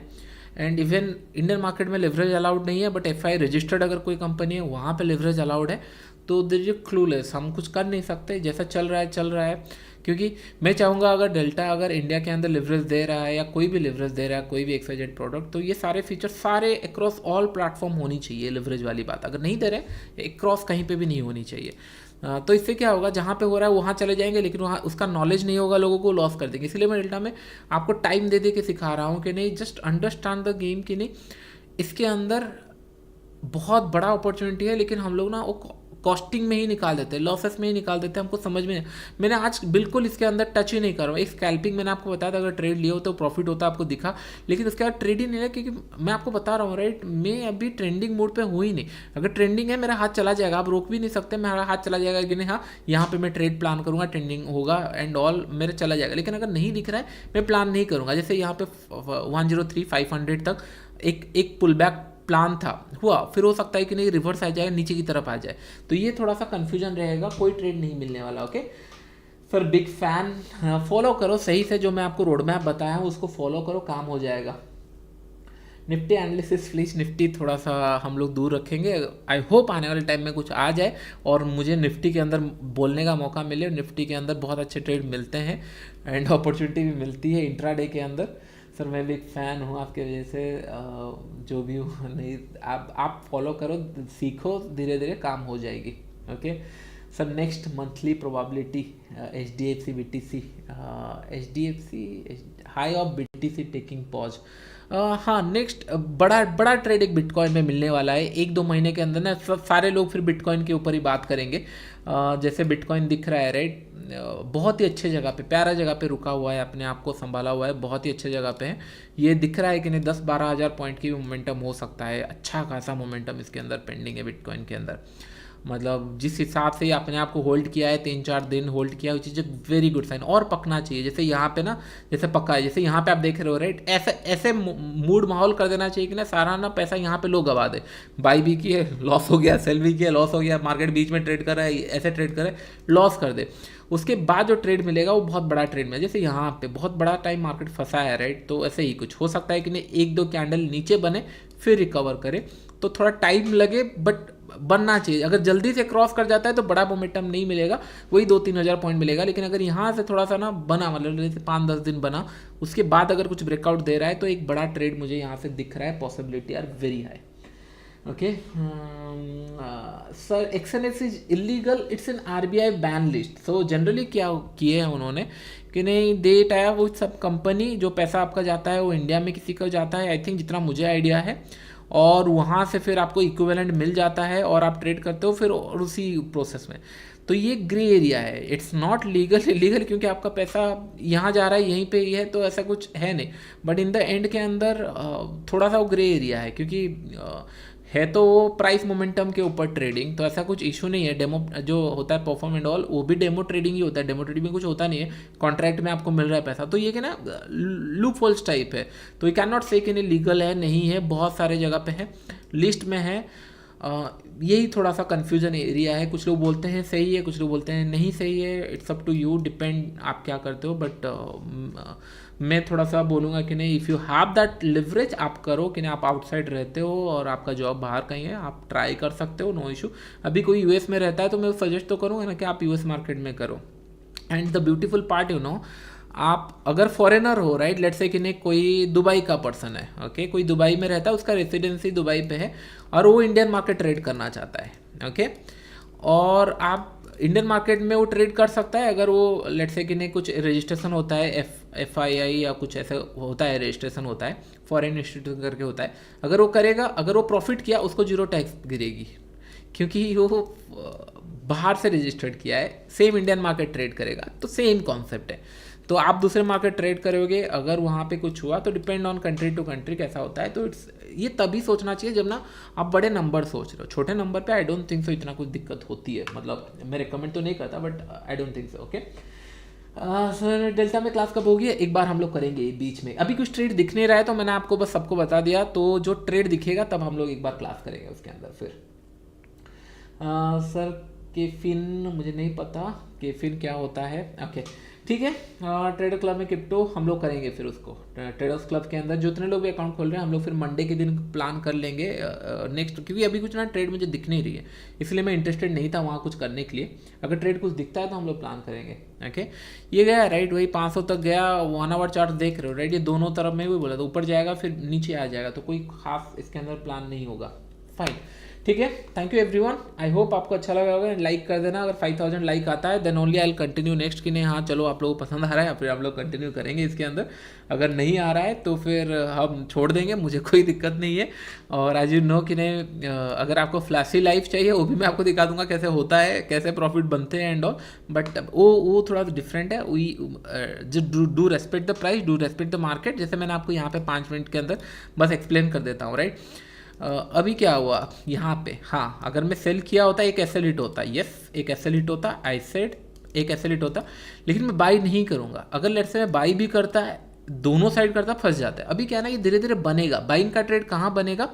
एंड इवन इंडियन मार्केट में लिवरेज अलाउड नहीं है, बट FI रजिस्टर्ड अगर कोई कंपनी है वहाँ पे लिवरेज अलाउड है। तो देयर इज क्लूलेस, हम कुछ कर नहीं सकते, जैसा चल रहा है चल रहा है। क्योंकि मैं चाहूँगा अगर डेल्टा अगर इंडिया के अंदर लिवरेज दे रहा है या कोई भी लिवरेज दे रहा है कोई भी XYZ प्रोडक्ट, तो ये सारे फीचर सारे अक्रॉस ऑल प्लेटफॉर्म होनी चाहिए। लिवरेज वाली बात अगर नहीं दे रहे अक्रॉस कहीं पे भी नहीं होनी चाहिए। तो इससे क्या होगा, जहाँ पे हो रहा है वहाँ चले जाएंगे, लेकिन वहाँ उसका नॉलेज नहीं होगा, लोगों को लॉस कर देंगे। इसलिए मैं डेल्टा में आपको टाइम दे दे के सिखा रहा हूँ कि नहीं, जस्ट अंडरस्टैंड द गेम कि नहीं इसके अंदर बहुत बड़ा अपॉर्चुनिटी है, लेकिन हम लोग ना वो कॉस्टिंग में ही निकाल देते हैं, लॉसेस में ही निकाल देते हैं, हमको समझ में नहीं। मैंने आज बिल्कुल इसके अंदर टच ही नहीं कर रहा हूँ। एक स्कैल्पिंग मैंने आपको बताया था, अगर ट्रेड लिया हो तो प्रॉफिट होता आपको दिखा, लेकिन उसके बाद ट्रेड ही नहीं है, क्योंकि मैं आपको बता रहा हूँ राइट, मैं अभी ट्रेंडिंग मोड पे हूँ ही नहीं। अगर ट्रेंडिंग है मेरा हाथ चला जाएगा, आप रोक भी नहीं सकते, मेरा हाथ चला जाएगा कि नहीं, हाँ यहाँ पे मैं ट्रेड प्लान करूँगा, ट्रेंडिंग होगा एंड ऑल मेरा चला जाएगा। लेकिन अगर नहीं दिख रहा है मैं प्लान नहीं करूँगा। जैसे यहाँ पे 103,500 तक एक पुल बैक प्लान था, हुआ, फिर हो सकता है कि नहीं रिवर्स आ जाए, नीचे की तरफ आ जाए, तो ये थोड़ा सा कंफ्यूजन रहेगा, कोई ट्रेड नहीं मिलने वाला। Okay sir, big fan. Follow करो सही से, जो मैं आपको रोड मैप बताया हूँ उसको फॉलो करो, काम हो जाएगा। निफ्टी एनालिसिस प्लीज, निफ्टी थोड़ा सा हम लोग दूर रखेंगे। आई होप आने वाले टाइम में कुछ आ जाए और मुझे निफ्टी के अंदर बोलने का मौका मिले। निफ्टी के अंदर बहुत अच्छे ट्रेड मिलते हैं एंड अपॉर्चुनिटी भी मिलती है इंट्राडे के अंदर। सर मैं भी एक फ़ैन हूँ आपके वजह से, जो भी हो नहीं, आप फॉलो करो, सीखो, धीरे धीरे काम हो जाएगी। Okay sir, next monthly probability HDFC BTC, HDFC high of BTC taking pause. हाँ, नेक्स्ट बड़ा बड़ा ट्रेड एक बिटकॉइन में मिलने वाला है 1-2 महीने के अंदर ना। सारे लोग फिर बिटकॉइन के ऊपर ही बात करेंगे। जैसे बिटकॉइन दिख रहा है राइट, बहुत ही अच्छे जगह पे, प्यारा जगह पे रुका हुआ है, अपने आप को संभाला हुआ है, बहुत ही अच्छे जगह पे है। ये दिख रहा है कि नहीं 10-12 हज़ार पॉइंट की मोमेंटम हो सकता है, अच्छा खासा मोमेंटम इसके अंदर पेंडिंग है बिटकॉइन के अंदर। मतलब जिस हिसाब से अपने आप को होल्ड किया है, 3-4 दिन होल्ड किया, वो चीज़ वेरी गुड साइन, और पकना चाहिए। जैसे यहाँ पे ना, जैसे पक्का है, जैसे यहाँ पे आप देख रहे हो राइट, ऐसे ऐसे मूड माहौल कर देना चाहिए कि ना सारा ना पैसा यहाँ पे लोग गवा दे। बाई भी किए लॉस हो गया, सेल भी किया लॉस हो गया, मार्केट बीच में ट्रेड कर रहा है, ऐसे ट्रेड करे लॉस कर दे। उसके बाद जो ट्रेड मिलेगा वो बहुत बड़ा ट्रेड मिलेगा। जैसे यहाँ पे बहुत बड़ा टाइम मार्केट फंसा है राइट, तो ऐसे ही कुछ हो सकता है कि नहीं 1-2 कैंडल नीचे बने फिर रिकवर करे, तो थोड़ा टाइम लगे, बट बनना चाहिए। अगर जल्दी से क्रॉस कर जाता है तो बड़ा मोमेंटम नहीं मिलेगा, वही 2-3 हज़ार पॉइंट मिलेगा। लेकिन अगर यहाँ से थोड़ा सा ना बना, मतलब जैसे 5-10 दिन बना, उसके बाद अगर कुछ ब्रेकआउट दे रहा है तो एक बड़ा ट्रेड मुझे यहाँ से दिख रहा है, possibility are very high. Okay sir, XNX is illegal, it's an RBI ban list. So generally क्या किए हैं उन्होंने कि नहीं, डेट आया वो सब कंपनी, जो पैसा आपका जाता है वो इंडिया में किसी का जाता है, आई थिंक जितना मुझे आइडिया है, और वहाँ से फिर आपको इक्विवेलेंट मिल जाता है और आप ट्रेड करते हो फिर, और उसी प्रोसेस में। तो ये ग्रे एरिया है, इट्स नॉट लीगल। इलीगल क्योंकि आपका पैसा यहाँ जा रहा है, यहीं पे ही है, तो ऐसा कुछ है नहीं। बट इन द एंड के अंदर थोड़ा सा वो ग्रे एरिया है, क्योंकि है तो वो प्राइस मोमेंटम के ऊपर ट्रेडिंग, तो ऐसा कुछ इशू नहीं है। डेमो जो होता है परफॉर्म एंड ऑल, वो भी डेमो ट्रेडिंग ही होता है, डेमो ट्रेडिंग में कुछ होता नहीं है, कॉन्ट्रैक्ट में आपको मिल रहा है पैसा। तो ये कि ना लूप होल्स टाइप है, तो यू कैन नॉट से कि नहीं लीगल है, नहीं है, बहुत सारे जगह पे है, लिस्ट में है। यही थोड़ा सा कन्फ्यूजन एरिया है, कुछ लोग बोलते हैं सही है, कुछ लोग बोलते हैं नहीं सही है, it's up to you, depend आप क्या करते हो। बट मैं थोड़ा सा बोलूँगा कि नहीं, if you have that leverage आप करो, कि नहीं आप आउटसाइड रहते हो और आपका जॉब बाहर कहीं है, आप ट्राई कर सकते हो, नो इशू। अभी कोई US में रहता है तो मैं सजेस्ट तो करूँगा ना कि आप US मार्केट में करो। And the beautiful part you know, आप अगर फॉरेनर हो राइट, लेट्स से कि नहीं कोई दुबई का पर्सन है, ओके, कोई दुबई में रहता है, उसका रेसिडेंसी दुबई पे है और वो इंडियन मार्केट ट्रेड करना चाहता है, ओके, और आप इंडियन मार्केट में वो ट्रेड कर सकता है अगर वो लेट्स से कि नहीं कुछ रजिस्ट्रेशन होता है, FII या कुछ ऐसा होता है, रजिस्ट्रेशन होता है, फॉरेन इंस्टीट्यूट करके होता है। अगर वो करेगा, अगर वो प्रॉफिट किया, उसको 0 टैक्स गिरेगी, क्योंकि वो बाहर से रजिस्टर्ड किया है, सेम इंडियन मार्केट ट्रेड करेगा, तो सेम कॉन्सेप्ट है। तो आप दूसरे मार्केट ट्रेड करोगे, अगर वहाँ पे कुछ हुआ तो depend on country to country कैसा होता है। तो इट्स ये तभी सोचना चाहिए जब ना आप बड़े नंबर सोच रहे हो, छोटे नंबर पे आई डोंट थिंक सो इतना कुछ दिक्कत होती है, मतलब मैं रिकमेंड तो नहीं करता, but I don't think so. Okay sir, delta में क्लास कब होगी? एक बार हम लोग करेंगे बीच में, अभी कुछ ट्रेड दिख नहीं रहा है तो मैंने आपको बस सबको बता दिया, तो जो ट्रेड दिखेगा तब हम लोग एक बार क्लास करेंगे उसके अंदर। फिर सर केफिन मुझे नहीं पता, केफिन क्या होता है। ओके ठीक है, ट्रेडर क्लब में क्रिप्टो हम लोग करेंगे फिर उसको। ट्रेडर्स क्लब के अंदर जितने लोग भी अकाउंट खोल रहे हैं हम लोग फिर मंडे के दिन प्लान कर लेंगे नेक्स्ट, क्योंकि अभी कुछ ना ट्रेड मुझे दिख नहीं रही है, इसलिए मैं इंटरेस्टेड नहीं था वहाँ कुछ करने के लिए। अगर ट्रेड कुछ दिखता है तो हम लोग प्लान करेंगे। ओके ये गया राइट, वही 500 तक गया, 1 आवर चार्ट देख रहे हो राइट, ये दोनों तरफ में भी बोला था ऊपर जाएगा फिर नीचे आ जाएगा, तो कोई खास इसके अंदर प्लान नहीं होगा। फाइन ठीक है, thank you everyone, I hope आपको अच्छा लगा होगा। लाइक कर देना, अगर 5000 लाइक आता है then only I will continue next, कि नहीं हाँ चलो आप लोगों को पसंद आ रहा है फिर आप लोग कंटिन्यू करेंगे इसके अंदर। अगर नहीं आ रहा है तो फिर हम छोड़ देंगे, मुझे कोई दिक्कत नहीं है। और एज यू नो कि नहीं, अगर आपको फ्लैशी लाइफ चाहिए वो भी मैं आपको दिखा दूंगा कैसे होता है, कैसे प्रॉफिट बनते हैं एंड ऑल, बट वो थोड़ा डिफरेंट है। वी जो do respect the price, do respect the market, जैसे मैंने आपको यहाँ पे 5 मिनट के अंदर बस एक्सप्लेन कर देता हूँ राइट। अभी क्या हुआ यहाँ पे, हाँ अगर मैं सेल किया होता एक एसएल हिट होता, यस एक एसएल हिट होता, आई सेड एक एसएल हिट होता, लेकिन मैं बाई नहीं करूँगा। अगर लेट्स से मैं बाई भी करता है, दोनों साइड करता फंस जाता है। अभी क्या है ना, ये धीरे धीरे बनेगा। बाइंग का ट्रेड कहाँ बनेगा,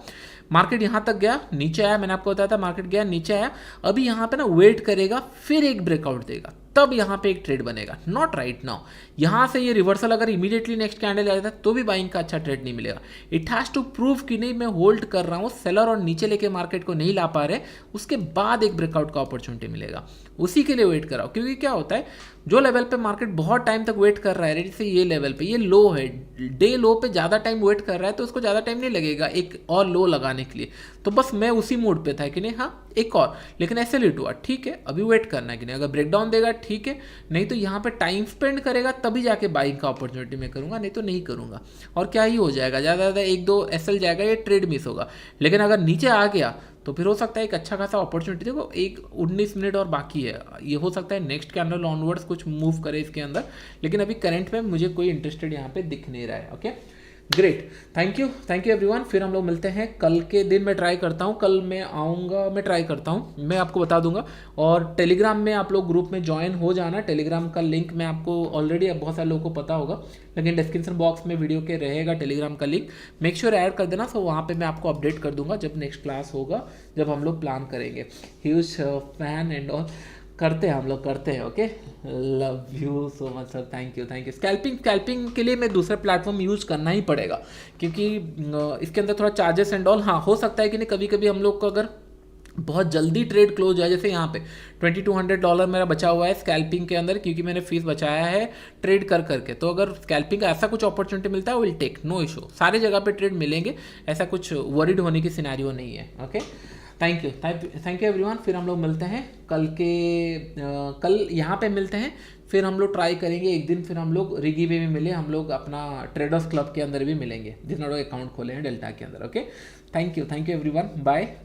मार्केट यहाँ तक गया नीचे आया, मैंने आपको बताया था मार्केट गया नीचे आया, अभी यहाँ पे ना वेट करेगा फिर एक ब्रेकआउट देगा, तब यहाँ पे एक ट्रेड बनेगा, नॉट राइट नाउ। यहाँ से ये रिवर्सल अगर इमीडिएटली नेक्स्ट कैंडल आ जाता है तो भी बाइंग का अच्छा ट्रेड नहीं मिलेगा। इट हैज़ टू प्रूव कि नहीं मैं होल्ड कर रहा हूँ, सेलर और नीचे लेके मार्केट को नहीं ला पा रहे, उसके बाद एक ब्रेकआउट का अपॉर्चुनिटी मिलेगा, उसी के लिए वेट कराओ। क्योंकि क्या होता है, जो लेवल पे मार्केट बहुत टाइम तक वेट कर रहा है, जैसे ये लेवल पे ये लो है, डे लो पे ज़्यादा टाइम वेट कर रहा है, तो उसको ज़्यादा टाइम नहीं लगेगा एक और लो लगाने के लिए। तो बस मैं उसी मूड पे था कि नहीं हाँ एक और, लेकिन ऐसे लेट हुआ ठीक है, अभी वेट करना है कि नहीं, अगर ब्रेकडाउन देगा ठीक है, नहीं तो यहाँ पे टाइम स्पेंड करेगा तभी जाके बाइंग का अपॉर्चुनिटी मैं करूँगा, नहीं तो नहीं करूँगा। और क्या ही हो जाएगा, ज़्यादा ज़्यादा 1-2 एसएल जाएगा, ये ट्रेड मिस होगा। लेकिन अगर नीचे आ गया तो फिर हो सकता है एक अच्छा खासा अपॉर्चुनिटी, देखो एक 19 मिनट और बाकी है, ये हो सकता है नेक्स्ट कैंडल ऑनवर्ड्स कुछ मूव करे इसके अंदर, लेकिन अभी करंट में मुझे कोई इंटरेस्टेड यहाँ पे दिख नहीं रहा है। Okay great, thank you everyone, फिर हम लोग मिलते हैं कल के दिन। मैं ट्राई करता हूँ, कल मैं आऊँगा, मैं ट्राई करता हूँ, मैं आपको बता दूंगा। और टेलीग्राम में आप लोग ग्रुप में ज्वाइन हो जाना, टेलीग्राम का लिंक मैं आपको ऑलरेडी बहुत सारे लोगों को पता होगा, लेकिन डिस्क्रिप्शन बॉक्स में वीडियो के रहेगा टेलीग्राम का लिंक, मेक श्योर ऐड कर देना। सो वहाँ पे मैं आपको अपडेट कर दूंगा जब नेक्स्ट क्लास होगा, जब हम लोग प्लान करेंगे। ह्यूज फैन एंड ऑल, करते हैं हम लोग, करते हैं। Okay love you so much sir, thank you. Scalping के लिए मैं दूसरा प्लेटफॉर्म यूज़ करना ही पड़ेगा, क्योंकि इसके अंदर थोड़ा चार्जेस एंड ऑल, हाँ हो सकता है कि नहीं कभी कभी हम लोग को अगर बहुत जल्दी ट्रेड क्लोज हो जाए, जैसे यहाँ पे $2200 मेरा बचा हुआ है स्कैल्पिंग के अंदर, क्योंकि मैंने फीस बचाया है ट्रेड कर करके, तो अगर स्कैल्पिंग का ऐसा कुछ अपॉर्चुनिटी मिलता है विल टेक, नो इशू, सारे जगह पे ट्रेड मिलेंगे, ऐसा कुछ वरीड होने की सिनेरियो नहीं है। ओके थैंक यू एवरीवन, फिर हम लोग मिलते हैं कल यहाँ पे मिलते हैं, फिर हम लोग ट्राई करेंगे एक दिन, फिर हम लोग रिगी वे में मिले, हम लोग अपना ट्रेडर्स क्लब के अंदर भी मिलेंगे जिसने लोग अकाउंट खोले हैं डेल्टा के अंदर। Okay thank you everyone, bye.